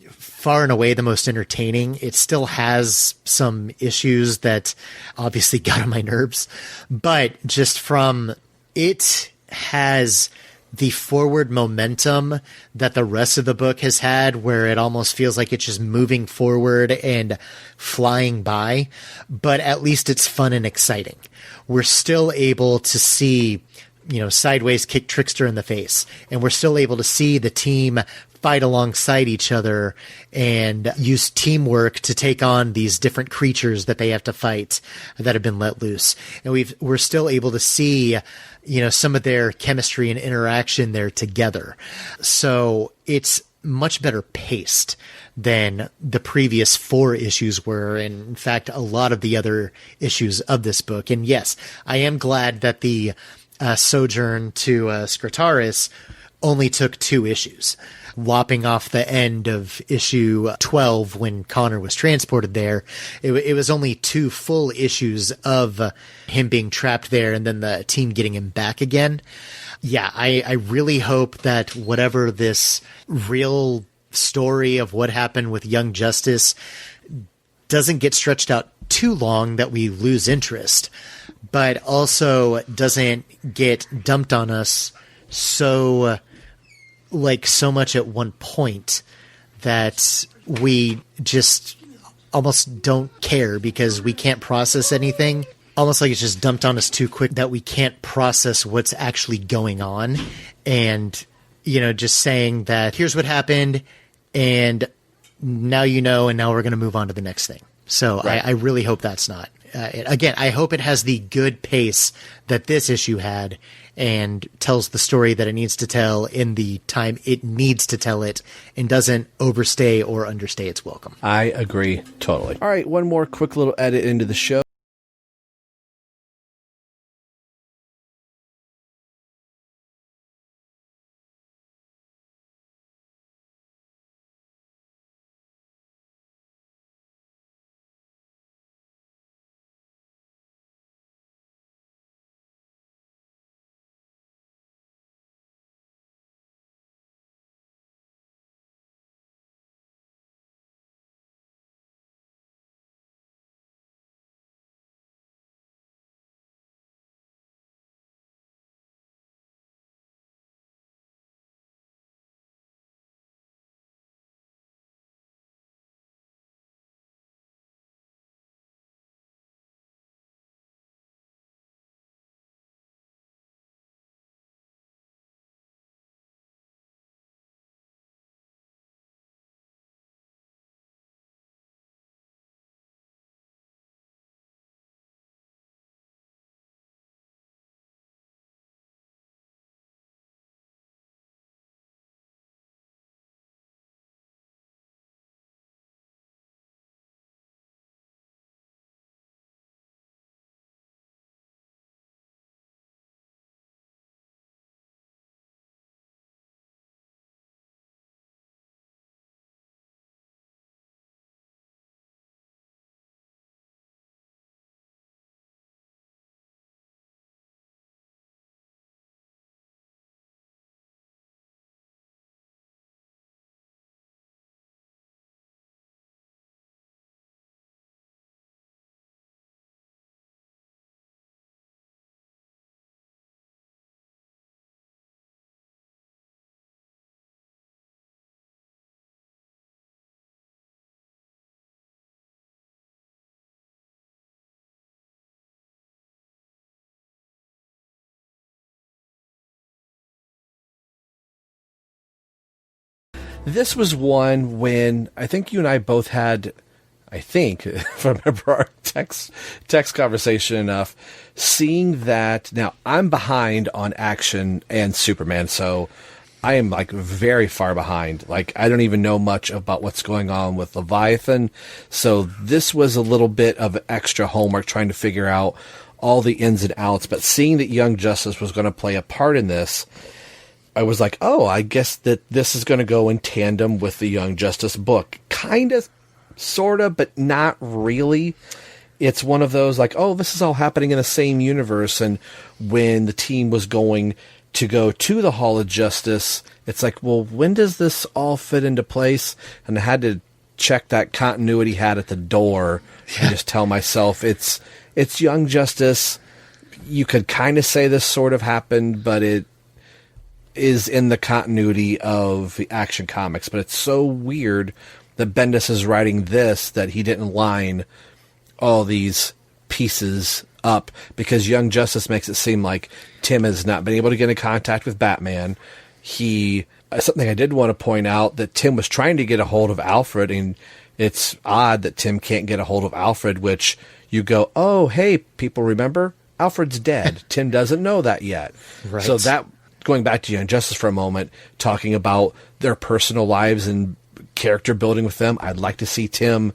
far and away the most entertaining. It still has some issues that obviously got on my nerves, but just from it has the forward momentum that the rest of the book has had, where it almost feels like it's just moving forward and flying by, but at least it's fun and exciting. We're still able to see, Sideways kick Trickster in the face, and we're still able to see the team fight alongside each other and use teamwork to take on these different creatures that they have to fight that have been let loose. And we're still able to see, some of their chemistry and interaction there together. So it's much better paced than the previous 4 issues were, and in fact, a lot of the other issues of this book. And yes, I am glad that the sojourn to Skrataris only took 2 issues, lopping off the end of issue 12 when Connor was transported there. It was only 2 full issues of him being trapped there and then the team getting him back again. Yeah, I really hope that whatever this real story of what happened with Young Justice doesn't get stretched out too long that we lose interest, but also doesn't get dumped on us so much at one point that we just almost don't care because we can't process anything. Almost like it's just dumped on us too quick that we can't process what's actually going on. And, just saying that here's what happened and now and now we're going to move on to the next thing. So right. I really hope that's not. Again, I hope it has the good pace that this issue had and tells the story that it needs to tell in the time it needs to tell it and doesn't overstay or understay its welcome. I agree totally. All right, one more quick little edit into the show. This was one when I think you and I both had, if I remember our text conversation enough, seeing that now I'm behind on Action and Superman, so I am like very far behind. Like I don't even know much about what's going on with Leviathan. So this was a little bit of extra homework trying to figure out all the ins and outs. But seeing that Young Justice was going to play a part in this, I was like, oh, I guess that this is going to go in tandem with the Young Justice book. Kind of, sort of, but not really. It's one of those like, oh, this is all happening in the same universe. And when the team was going to go to the Hall of Justice, it's like, well, when does this all fit into place? And I had to check that continuity hat at the door and just tell myself it's Young Justice. You could kind of say this sort of happened, but it is in the continuity of the Action Comics. But it's so weird that Bendis is writing this that he didn't line all these pieces up, because Young Justice makes it seem like Tim has not been able to get in contact with Batman. Something I did want to point out, that Tim was trying to get a hold of Alfred, and it's odd that Tim can't get a hold of Alfred, which you go, oh, hey, people remember? Alfred's dead. Tim doesn't know that yet. Right. So that, going back to Young Justice for a moment, talking about their personal lives and character building with them, I'd like to see Tim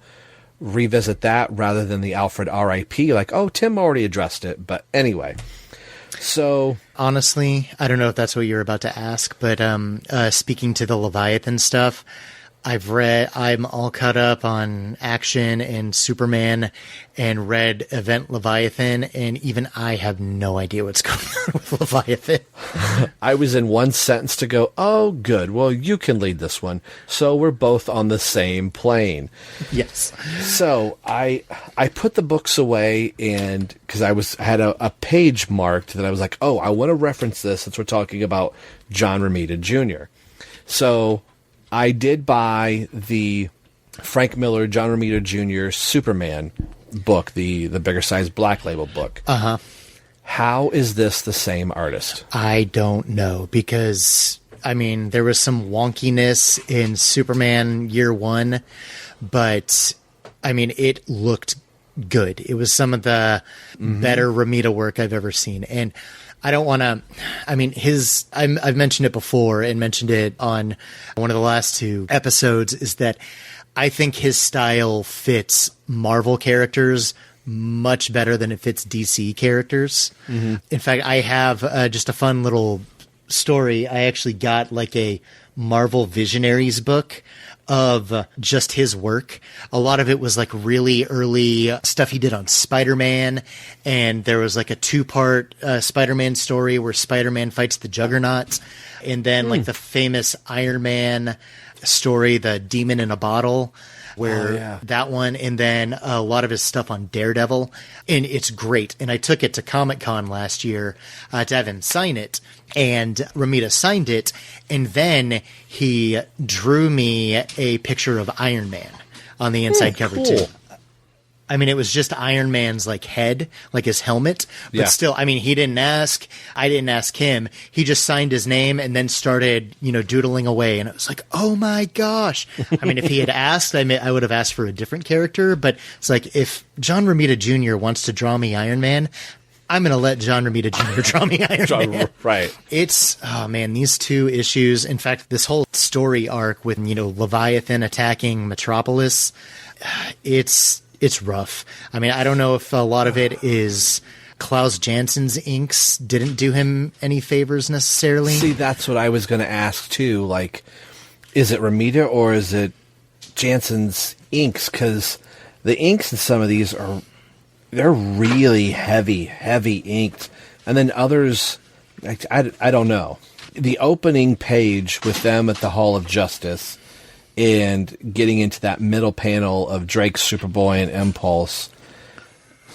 revisit that rather than the Alfred RIP. Like, oh, Tim already addressed it. But anyway, so honestly, I don't know if that's what you're about to ask, but speaking to the Leviathan stuff, I'm all caught up on Action and Superman and read Event Leviathan, and even I have no idea what's going on with Leviathan. I was in one sentence to go, oh, good. Well, you can lead this one. So we're both on the same plane. Yes. So I put the books away, and because I had a page marked that I was like, oh, I want to reference this since we're talking about John Romita Jr. So I did buy the Frank Miller, John Romita Jr. Superman book, the bigger size Black Label book. Uh-huh. How is this the same artist? I don't know, because, I mean, there was some wonkiness in Superman Year One, but, I mean, it looked good. It was some of the better Romita work I've ever seen. And I don't want to, I mean, I've mentioned it before and mentioned it on one of the last two episodes, is that I think his style fits Marvel characters much better than it fits DC characters. Mm-hmm. In fact, I have just a fun little story. I actually got like a Marvel Visionaries book of just his work. A lot of it was like really early stuff he did on Spider-Man, and there was like a 2-part Spider-Man story where Spider-Man fights the Juggernaut, and then like the famous Iron Man story, The Demon in a Bottle, where that one, and then a lot of his stuff on Daredevil, and it's great. And I took it to Comic-Con last year to have him sign it, and Romita signed it, and then he drew me a picture of Iron Man on the inside cover too. I mean, it was just Iron Man's like head, like his helmet, but still, I mean, he didn't ask, I didn't ask him. He just signed his name and then started, doodling away. And it was like, oh my gosh. I mean, if he had asked, I would have asked for a different character, but it's like, if John Romita Jr. wants to draw me Iron Man, I'm going to let John Romita Jr. draw me Iron Man. Right. It's, oh man, these two issues, in fact, this whole story arc with, Leviathan attacking Metropolis, it's rough. I mean, I don't know if a lot of it is Klaus Jansson's inks didn't do him any favors necessarily. See, that's what I was going to ask too. Like, is it Romita or is it Jansson's inks? Because the inks in some of these they're really heavy inked. And then others, I don't know. The opening page with them at the Hall of Justice and getting into that middle panel of Drake's Superboy and Impulse,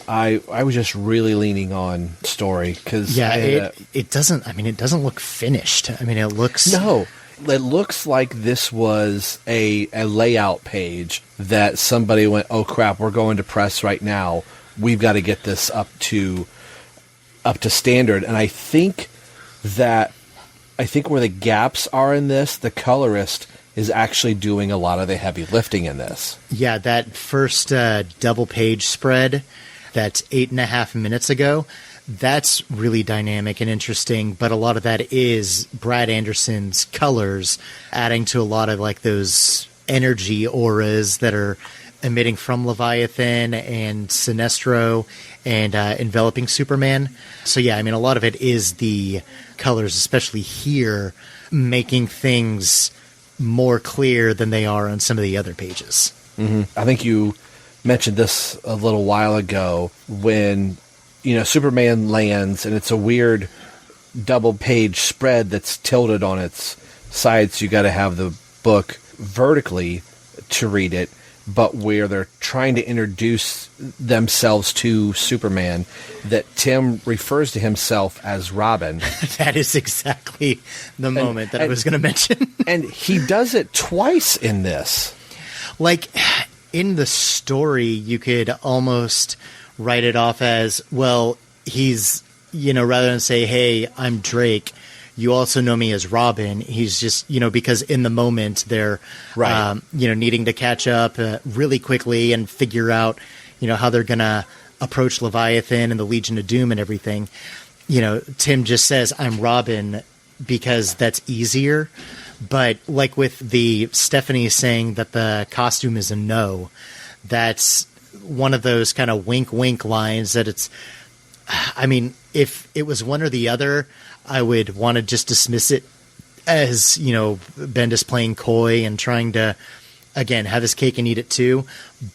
I was just really leaning on story because it doesn't look finished. I mean, it looks like this was a layout page that somebody went, oh crap, we're going to press right now. We've got to get this up to standard. And I think where the gaps are in this, the colorist is actually doing a lot of the heavy lifting in this. Yeah, that first double page spread that's 8.5 minutes ago, that's really dynamic and interesting, but a lot of that is Brad Anderson's colors adding to a lot of like those energy auras that are emitting from Leviathan and Sinestro and enveloping Superman. So yeah, I mean, a lot of it is the colors, especially here, making things more clear than they are on some of the other pages. Mm-hmm. I think you mentioned this a little while ago when, Superman lands and it's a weird double page spread that's tilted on its sides. You got to have the book vertically to read it, but where they're trying to introduce themselves to Superman, that Tim refers to himself as Robin. That is exactly the moment that I was going to mention. And he does it twice in this. Like, in the story, you could almost write it off as, well, he's, rather than say, hey, I'm Drake, you also know me as Robin. He's just, because in the moment they're, right. Needing to catch up really quickly and figure out, how they're going to approach Leviathan and the Legion of Doom and everything. Tim just says, I'm Robin because that's easier. But like with the Stephanie saying that the costume is a no, that's one of those kind of wink lines that it's, I mean, if it was one or the other, I would want to just dismiss it as, Bendis playing coy and trying to, again, have his cake and eat it too.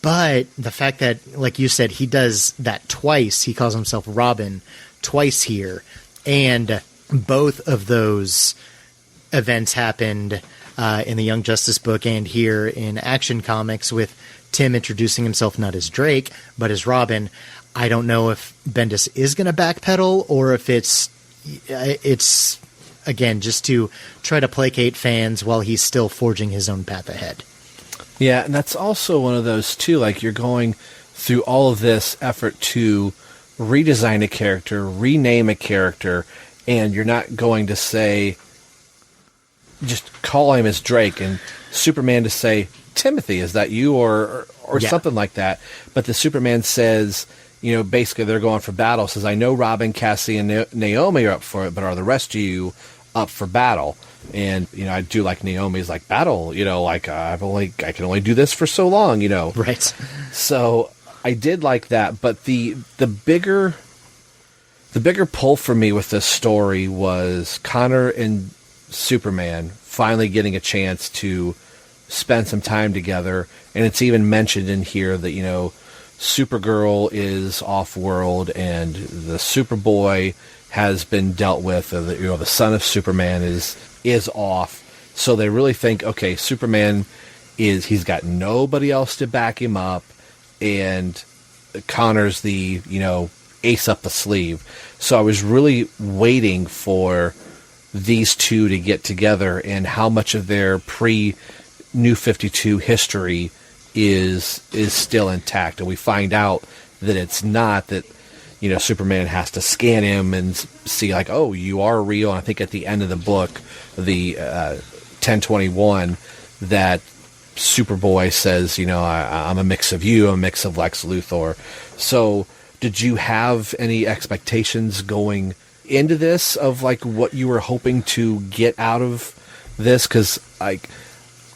But the fact that, like you said, he does that twice, he calls himself Robin twice here, and both of those events happened in the Young Justice book and here in Action Comics with Tim introducing himself not as Drake, but as Robin. I don't know if Bendis is going to backpedal or if it's again, just to try to placate fans while he's still forging his own path ahead. Yeah, and that's also one of those, too, like you're going through all of this effort to redesign a character, rename a character, and you're not going to say, just call him as Drake, and Superman to say, Timothy, is that you, or yeah, something like that. But the Superman says, basically they're going for battle, says, I know Robin, Cassie, and Naomi are up for it, but are the rest of you up for battle? And, I do like Naomi's like battle, like I can only do this for so long, Right. So I did like that, but the bigger pull for me with this story was Connor and Superman finally getting a chance to spend some time together. And it's even mentioned in here that, Supergirl is off-world and the Superboy has been dealt with. The son of Superman is off. So they really think, okay, Superman he's got nobody else to back him up, and Connor's the, ace up the sleeve. So I was really waiting for these two to get together and how much of their pre-New 52 history is still intact. And we find out that it's not, that, Superman has to scan him and see like, oh, you are real. And I think at the end of the book, the 1021, that Superboy says, I'm a mix of you, I'm a mix of Lex Luthor. So did you have any expectations going into this of like what you were hoping to get out of this? Because like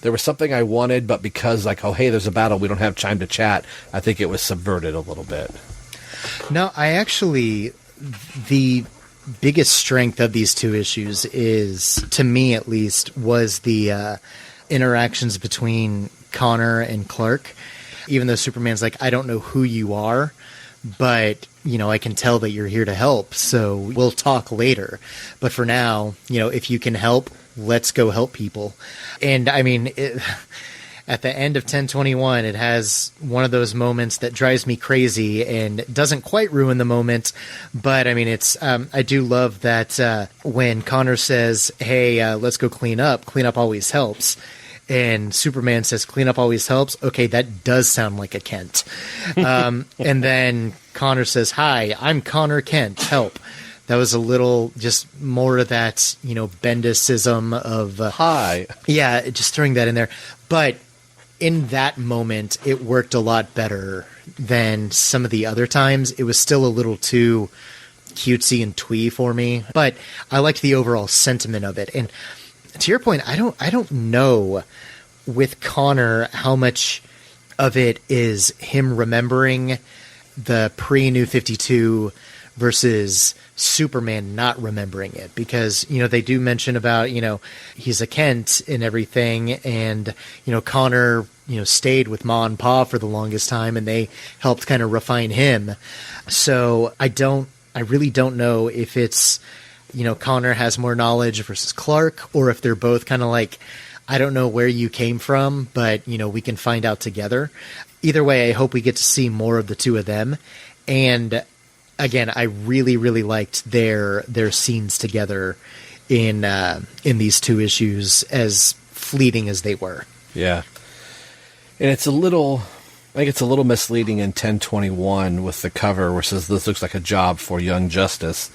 there was something I wanted, but because like, oh hey, there's a battle, we don't have time to chat, I think it was subverted a little bit. No, the biggest strength of these two issues is, to me at least, was the interactions between Connor and Clark. Even though Superman's like, I don't know who you are, but, I can tell that you're here to help, so we'll talk later. But for now, if you can help, let's go help people. And, I mean, at the end of 1021, it has one of those moments that drives me crazy and doesn't quite ruin the moment. But, I mean, it's I do love that when Connor says, hey, let's go clean up always helps. And Superman says, clean up always helps. Okay, that does sound like a Kent. And then Connor says, hi, I'm Connor Kent, help. That was a little just more of that, you know, Bendisism of Hi. Yeah, just throwing that in there. But in that moment, it worked a lot better than some of the other times. It was still a little too cutesy and twee for me, but I liked the overall sentiment of it. And to your point, I don't know with Connor how much of it is him remembering the pre-New 52 versus Superman not remembering it, because, you know, they do mention about, you know, he's a Kent and everything, and, you know, Connor, you know, stayed with Ma and Pa for the longest time, and they helped kind of refine him. So I really don't know if it's, you know, Connor has more knowledge versus Clark, or if they're both kind of like, I don't know where you came from, but, you know, we can find out together. Either way, I hope we get to see more of the two of them. And again, I really, really liked their scenes together in these two issues, as fleeting as they were. Yeah. And I think it's a little misleading in 1021 with the cover where it says this looks like a job for Young Justice.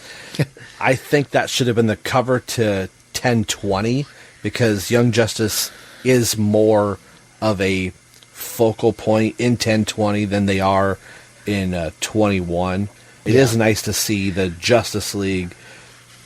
I think that should have been the cover to 1020, because Young Justice is more of a focal point in 1020 than they are in 21. It is nice to see the Justice League,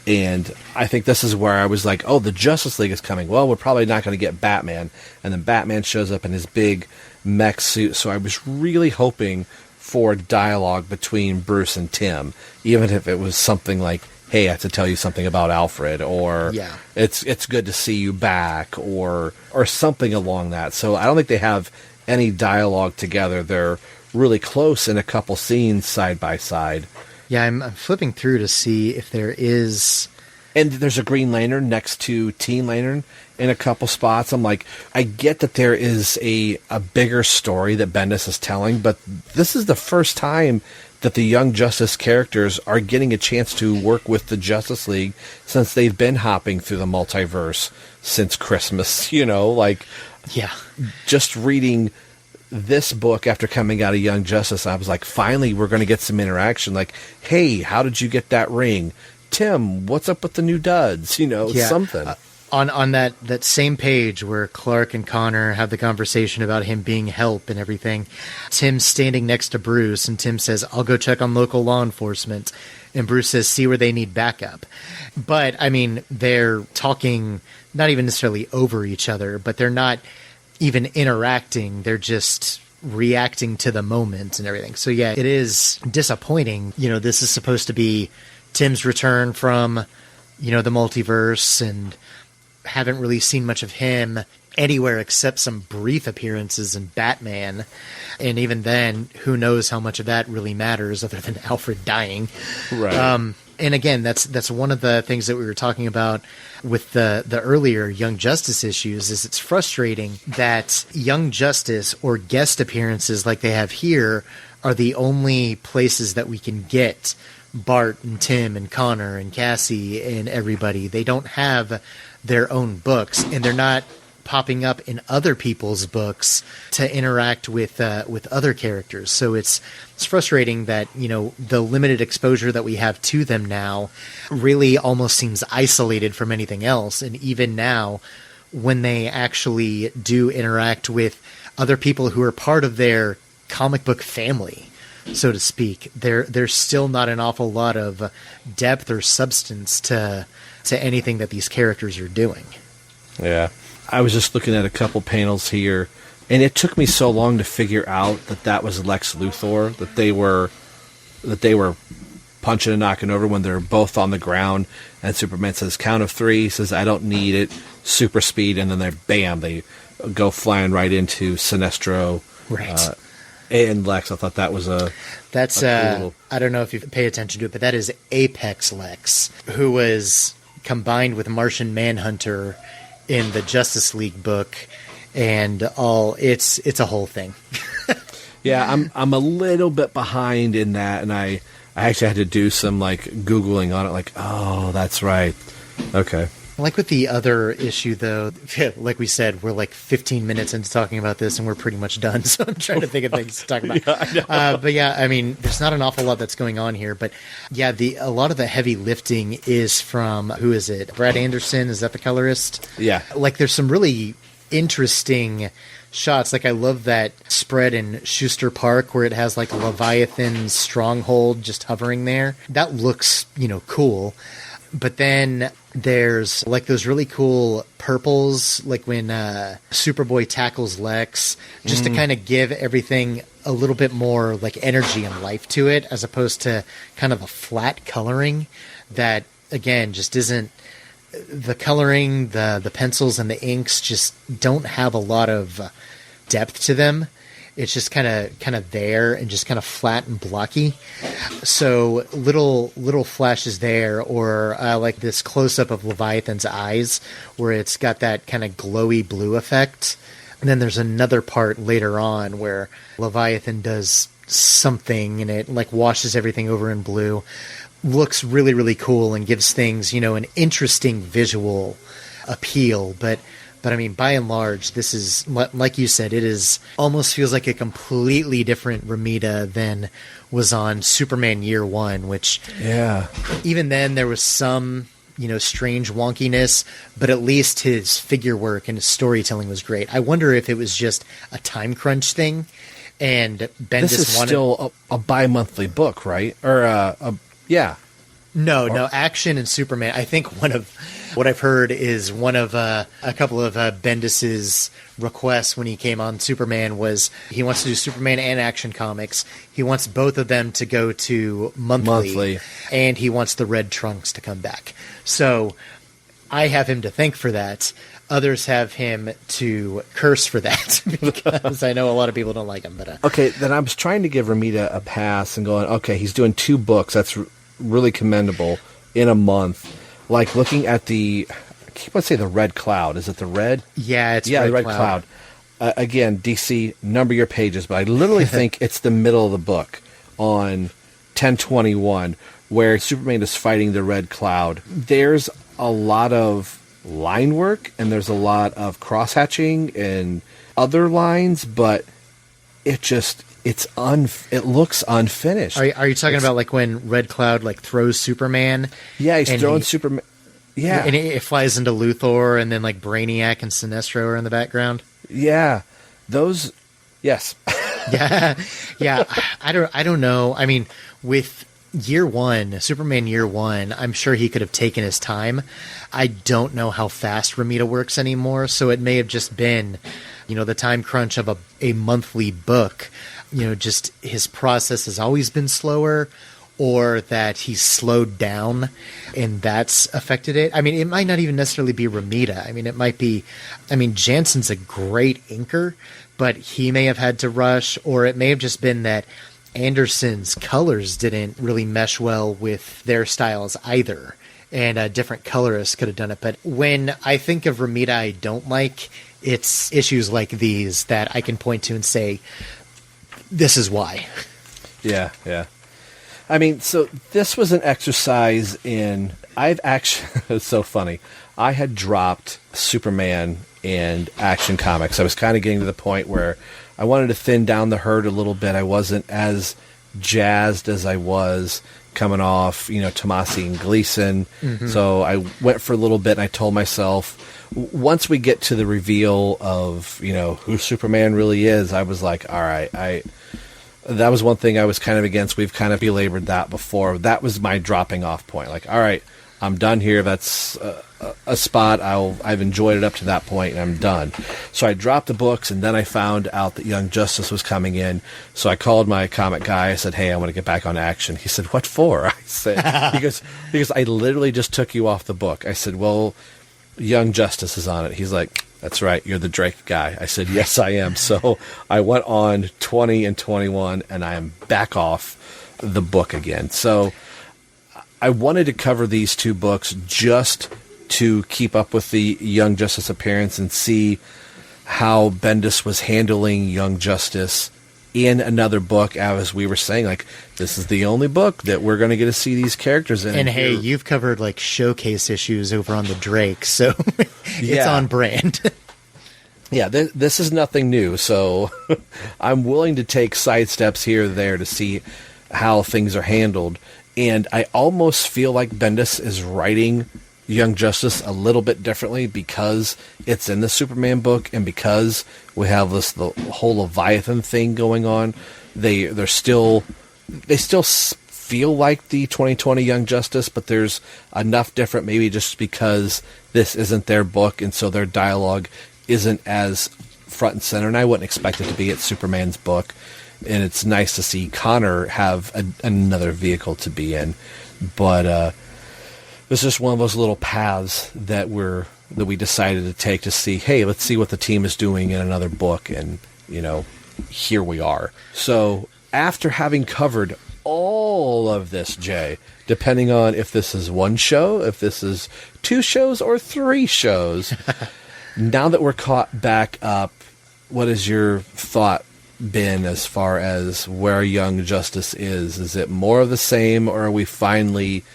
and I think this is where I was like, oh, the Justice League is coming. Well, we're probably not going to get Batman. And then Batman shows up in his big mech suit, so I was really hoping for dialogue between Bruce and Tim, even if it was something like, hey, I have to tell you something about Alfred, or it's good to see you back, or something along that. So I don't think they have any dialogue together. They're really close in a couple scenes side by side. Yeah, I'm flipping through to see if there is... And there's a Green Lantern next to Teen Lantern in a couple spots. I'm like, I get that there is a bigger story that Bendis is telling, but this is the first time that the Young Justice characters are getting a chance to work with the Justice League since they've been hopping through the multiverse since Christmas, you know, like... Yeah. Just reading this book after coming out of Young Justice, I was like, finally, we're going to get some interaction. Like, hey, how did you get that ring? Tim, what's up with the new duds? You know, something. On that same page where Clark and Connor have the conversation about him being help and everything, Tim's standing next to Bruce, and Tim says, I'll go check on local law enforcement. And Bruce says, see where they need backup. But, I mean, they're talking not even necessarily over each other, but they're not even interacting. They're just reacting to the moment and everything. So, yeah, it is disappointing. You know, this is supposed to be Tim's return from, you know, the multiverse, and haven't really seen much of him anywhere except some brief appearances in Batman. And even then, who knows how much of that really matters other than Alfred dying. Right. And again, that's one of the things that we were talking about with the earlier Young Justice issues, is it's frustrating that Young Justice or guest appearances like they have here are the only places that we can get Bart and Tim and Connor and Cassie and everybody. They don't have their own books, and they're not popping up in other people's books to interact with other characters. So it's frustrating that, you know, the limited exposure that we have to them now really almost seems isolated from anything else. And even now, when they actually do interact with other people who are part of their comic book family, so to speak, there's still not an awful lot of depth or substance to anything that these characters are doing. Yeah. I was just looking at a couple panels here, and it took me so long to figure out that was Lex Luthor, that they were punching and knocking over when they're both on the ground, and Superman says, count of three, says, I don't need it, super speed, and then they go flying right into Sinestro. Right. And Lex. I thought that was that's cool little... I don't know if you pay attention to it, but that is Apex Lex, who was combined with Martian Manhunter in the Justice League book, and it's a whole thing. Yeah, I'm a little bit behind in that, and I actually had to do some like Googling on it, like, oh, that's right. Okay. Like with the other issue, though, like we said, we're like 15 minutes into talking about this, and we're pretty much done. So I'm trying to think of things to talk about. But yeah, I mean, there's not an awful lot that's going on here. But yeah, a lot of the heavy lifting is from, who is it? Brad Anderson? Is that the colorist? Yeah. Like, there's some really interesting shots. Like, I love that spread in Schuster Park where it has like Leviathan's stronghold just hovering there. That looks, cool. But then there's like those really cool purples, like when Superboy tackles Lex, just to kind of give everything a little bit more like energy and life to it, as opposed to kind of a flat coloring that, again, just isn't. The coloring, the pencils and the inks just don't have a lot of depth to them. It's just kind of there and just kind of flat and blocky. So little flashes there, or like this close up of Leviathan's eyes, where it's got that kind of glowy blue effect. And then there's another part later on where Leviathan does something and it like washes everything over in blue. Looks really, really cool and gives things, an interesting visual appeal. But I mean, by and large, this is, like you said, it is almost feels like a completely different Romita than was on Superman Year One, which, yeah, even then there was some, strange wonkiness, but at least his figure work and his storytelling was great. I wonder if it was just a time crunch thing, and Bendis this is still a bi-monthly book, right? Or yeah. No, Action and Superman. I think one of what I've heard is one of a couple of Bendis's requests when he came on Superman was he wants to do Superman and Action comics. He wants both of them to go to monthly. And he wants the Red Trunks to come back. So I have him to thank for that. Others have him to curse for that because I know a lot of people don't like him. But okay, then I was trying to give Romita a pass and going, okay, he's doing 2 books. That's really commendable in a month. Like looking at I keep on saying the Red Cloud. Is it the Red? Yeah, it's the Red Cloud. Again, DC, number your pages, but I literally think it's the middle of the book on 1021 where Superman is fighting the Red Cloud. There's a lot of line work and there's a lot of cross-hatching and other lines, but it looks unfinished. Are you talking about like when Red Cloud like throws Superman? Yeah, he's throwing Superman. Yeah, and it flies into Luthor, and then like Brainiac and Sinestro are in the background. Yeah, those. Yes. yeah. I don't know. I mean, with Year One, Superman Year One, I'm sure he could have taken his time. I don't know how fast Romita works anymore, so it may have just been, the time crunch of a monthly book. Just his process has always been slower, or that he's slowed down and that's affected it. I mean, it might not even necessarily be Romita. I mean, it might be, Jansen's a great inker, but he may have had to rush, or it may have just been that Anderson's colors didn't really mesh well with their styles either, and different colorists could have done it. But when I think of Romita I don't like, it's issues like these that I can point to and say, this is why. Yeah. I mean, so this was an exercise in... it's so funny. I had dropped Superman and Action Comics. I was kind of getting to the point where I wanted to thin down the herd a little bit. I wasn't as jazzed as I was coming off, Tomasi and Gleason. Mm-hmm. So I went for a little bit and I told myself, once we get to the reveal of, who Superman really is, I was like, all right, that was one thing I was kind of against. We've kind of belabored that before. That was my dropping off point. Like, all right, I'm done here. That's a spot. I've enjoyed it up to that point, and I'm done. So I dropped the books, and then I found out that Young Justice was coming in. So I called my comic guy. I said, hey, I want to get back on Action. He said, what for? I said, because I literally just took you off the book. I said, well, Young Justice is on it. He's like, that's right, you're the Drake guy. I said, yes, I am. So I went on 20 and 21, and I am back off the book again. So I wanted to cover these 2 books just to keep up with the Young Justice appearance and see how Bendis was handling Young Justice in another book, as we were saying, like, this is the only book that we're going to get to see these characters in. And hey, you've covered like showcase issues over on the Drake, so it's on brand. Yeah, this is nothing new, so I'm willing to take sidesteps here or there to see how things are handled. And I almost feel like Bendis is writing Young Justice a little bit differently because it's in the Superman book and because we have the whole Leviathan thing going on. They still feel like the 2020 Young Justice, but there's enough different, maybe just because this isn't their book and so their dialogue isn't as front and center, and I wouldn't expect it to be. It's Superman's book, and it's nice to see Connor have another vehicle to be in. But it's just one of those little paths that we decided to take to see, hey, let's see what the team is doing in another book, and here we are. So after having covered all of this, Jay, depending on if this is one show, if this is 2 shows, or 3 shows. Now that we're caught back up, what has your thought been as far as where Young Justice is? Is it more of the same, or are we finally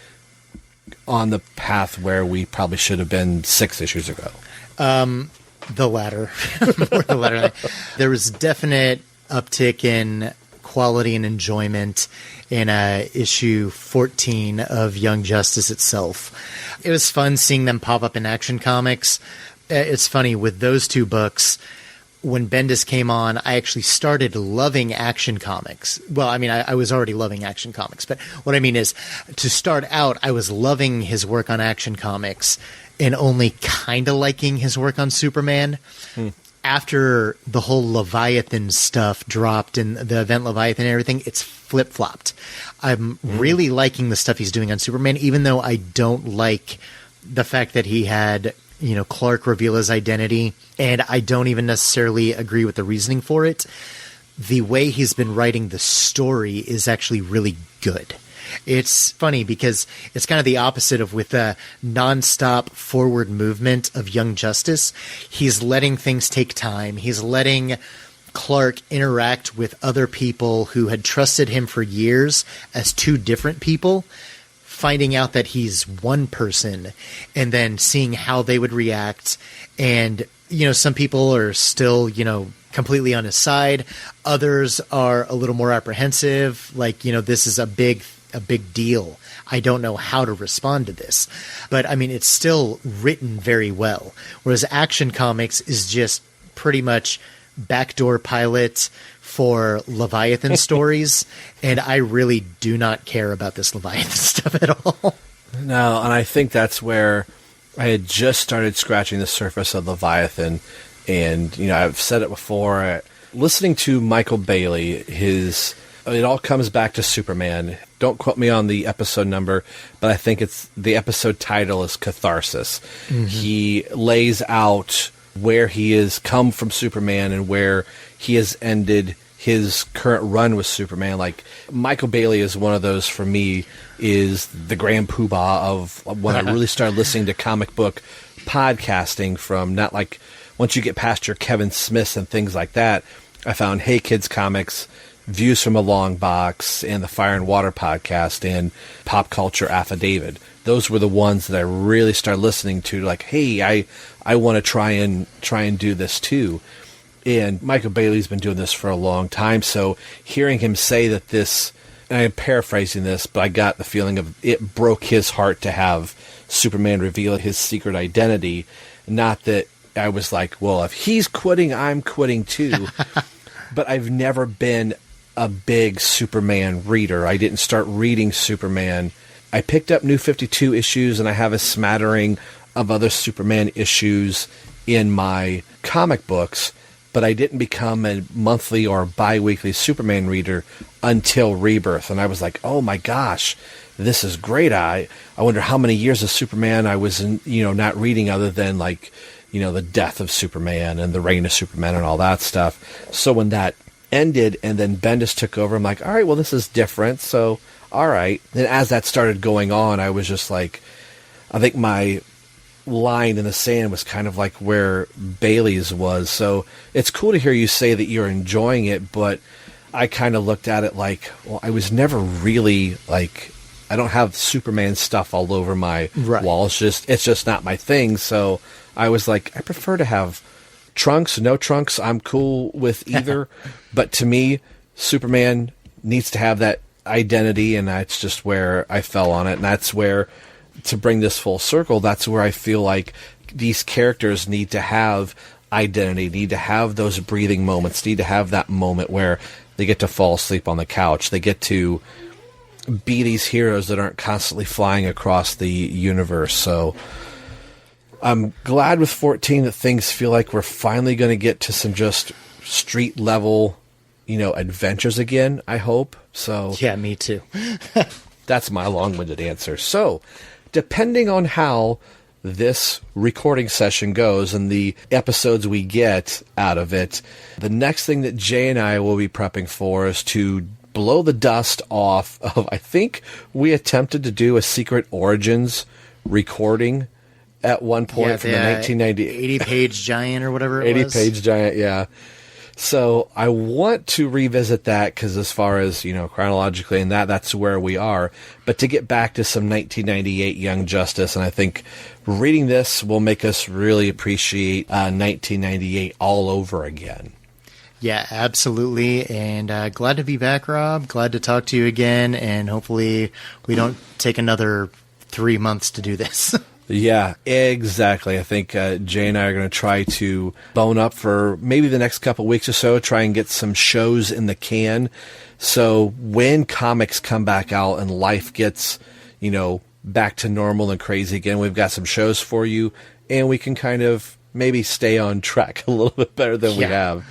on the path where we probably should have been 6 issues ago? The latter. More the latter. There was definite uptick in quality and enjoyment in issue 14 of Young Justice itself. It was fun seeing them pop up in Action Comics. It's funny, with those 2 books, when Bendis came on, I actually started loving Action Comics. Well, I mean, I was already loving Action Comics, but what I mean is, to start out, I was loving his work on Action Comics and only kind of liking his work on Superman. After the whole Leviathan stuff dropped and the event Leviathan and everything, it's flip-flopped. I'm really liking the stuff he's doing on Superman, even though I don't like the fact that he had Clark reveal his identity, and I don't even necessarily agree with the reasoning for it. The way he's been writing the story is actually really good. It's funny because it's kind of the opposite of with the nonstop forward movement of Young Justice. He's letting things take time. He's letting Clark interact with other people who had trusted him for years as 2 different people, finding out that he's one person and then seeing how they would react. And, some people are still, completely on his side. Others are a little more apprehensive. Like, this is a big deal. I don't know how to respond to this. But I mean, it's still written very well. Whereas Action Comics is just pretty much backdoor pilot for Leviathan stories, and I really do not care about this Leviathan stuff at all. No, and I think that's where I had just started scratching the surface of Leviathan, and I've said it before. Listening to Michael Bailey, it all comes back to Superman. Don't quote me on the episode number, but I think the episode title is Catharsis. He lays out where he has come from Superman and where he has ended his current run with Superman. Like, Michael Bailey is one of those, for me, is the grand poobah of when I really started listening to comic book podcasting, from not like once you get past your Kevin Smiths and things like that. I found Hey Kids Comics, Views from a Long Box, and the Fire and Water podcast, and Pop Culture Affidavit. Those were the ones that I really started listening to, like, hey, I want to try and do this too. And Michael Bailey's been doing this for a long time, so hearing him say that this, and I'm paraphrasing this, but I got the feeling of it broke his heart to have Superman reveal his secret identity. Not that I was like, well, if he's quitting, I'm quitting too. But I've never been a big Superman reader. I didn't start reading Superman. I picked up New 52 issues, and I have a smattering of other Superman issues in my comic books, but I didn't become a monthly or bi-weekly Superman reader until Rebirth. And I was like, oh my gosh, this is great. I wonder how many years of Superman I was not reading, other than like, the death of Superman and the reign of Superman and all that stuff. So when that ended and then Bendis took over, I'm like, all right, well, this is different. So, all right. Then as that started going on, I was just like, I think my line in the sand was kind of like where Bailey's was. So it's cool to hear you say that you're enjoying it, but I kind of looked at it like, well, I was never really like, I don't have Superman stuff all over my wall. It's just not my thing. So I was like, I prefer to have trunks, no trunks. I'm cool with either. But to me, Superman needs to have that identity, and that's just where I fell on it. And that's where, to bring this full circle, that's where I feel like these characters need to have identity, need to have those breathing moments, need to have that moment where they get to fall asleep on the couch. They get to be these heroes that aren't constantly flying across the universe. So I'm glad with 14 that things feel like we're finally going to get to some just street level, adventures again, I hope. So yeah, me too. That's my long-winded answer. So depending on how this recording session goes and the episodes we get out of it, the next thing that Jay and I will be prepping for is to blow the dust off of, I think we attempted to do a Secret Origins recording at one point from the 1990 80-page giant or whatever it was. 80-page giant, yeah. So I want to revisit that because as far as, chronologically and that's where we are. But to get back to some 1998 Young Justice, and I think reading this will make us really appreciate 1998 all over again. Yeah, absolutely. And glad to be back, Rob. Glad to talk to you again. And hopefully we don't take another 3 months to do this. Yeah, exactly. I think Jay and I are going to try to bone up for maybe the next couple weeks or so, try and get some shows in the can. So when comics come back out and life gets, back to normal and crazy again, we've got some shows for you, and we can kind of maybe stay on track a little bit better than we have.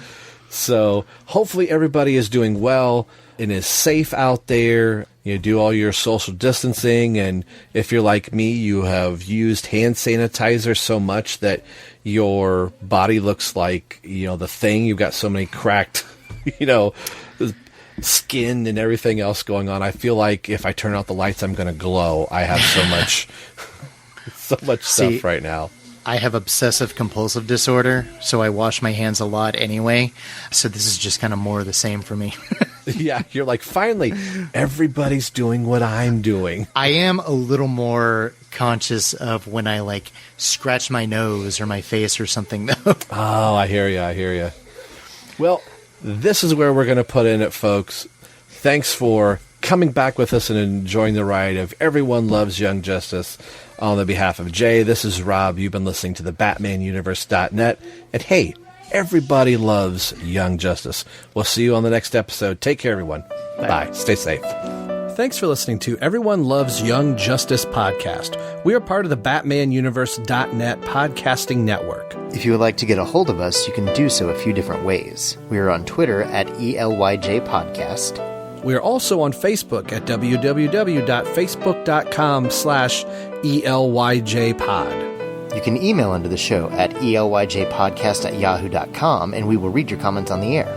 So hopefully everybody is doing well and is safe out there. Do all your social distancing, and if you're like me, you have used hand sanitizer so much that your body looks like, the Thing. You've got so many cracked, skin and everything else going on. I feel like if I turn out the lights, I'm going to glow. I have so much stuff right now. I have obsessive compulsive disorder, so I wash my hands a lot anyway. So this is just kind of more of the same for me. Yeah, you're like, finally, everybody's doing what I'm doing. I am a little more conscious of when I, scratch my nose or my face or something, though. Oh, I hear you. Well, this is where we're going to put in it, folks. Thanks for coming back with us and enjoying the ride of Everyone Loves Young Justice. On the behalf of Jay, this is Rob. You've been listening to the BatmanUniverse.net. And hey, everybody loves Young Justice. We'll see you on the next episode. Take care, everyone. Bye. Stay safe. Thanks for listening to Everyone Loves Young Justice podcast. We are part of the BatmanUniverse.net podcasting network. If you would like to get a hold of us, you can do so a few different ways. We are on Twitter at ELYJ Podcast. We are also on Facebook at www.facebook.com/ELYJpod. You can email into the show at elyjpodcast@yahoo.com, and we will read your comments on the air.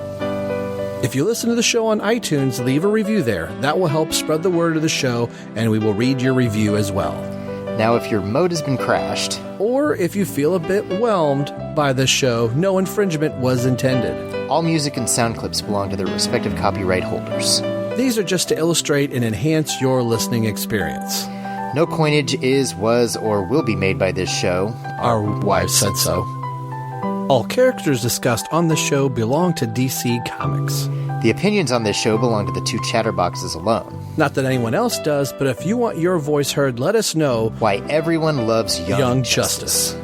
If you listen to the show on iTunes, leave a review there. That will help spread the word of the show, and we will read your review as well. Now, if your mode has been crashed, or if you feel a bit whelmed by this show, no infringement was intended. All music and sound clips belong to their respective copyright holders. These are just to illustrate and enhance your listening experience. No coinage is, was, or will be made by this show. Our wives said so. All characters discussed on the show belong to DC Comics. The opinions on this show belong to the two chatterboxes alone. Not that anyone else does, but if you want your voice heard, let us know why everyone loves Young Justice.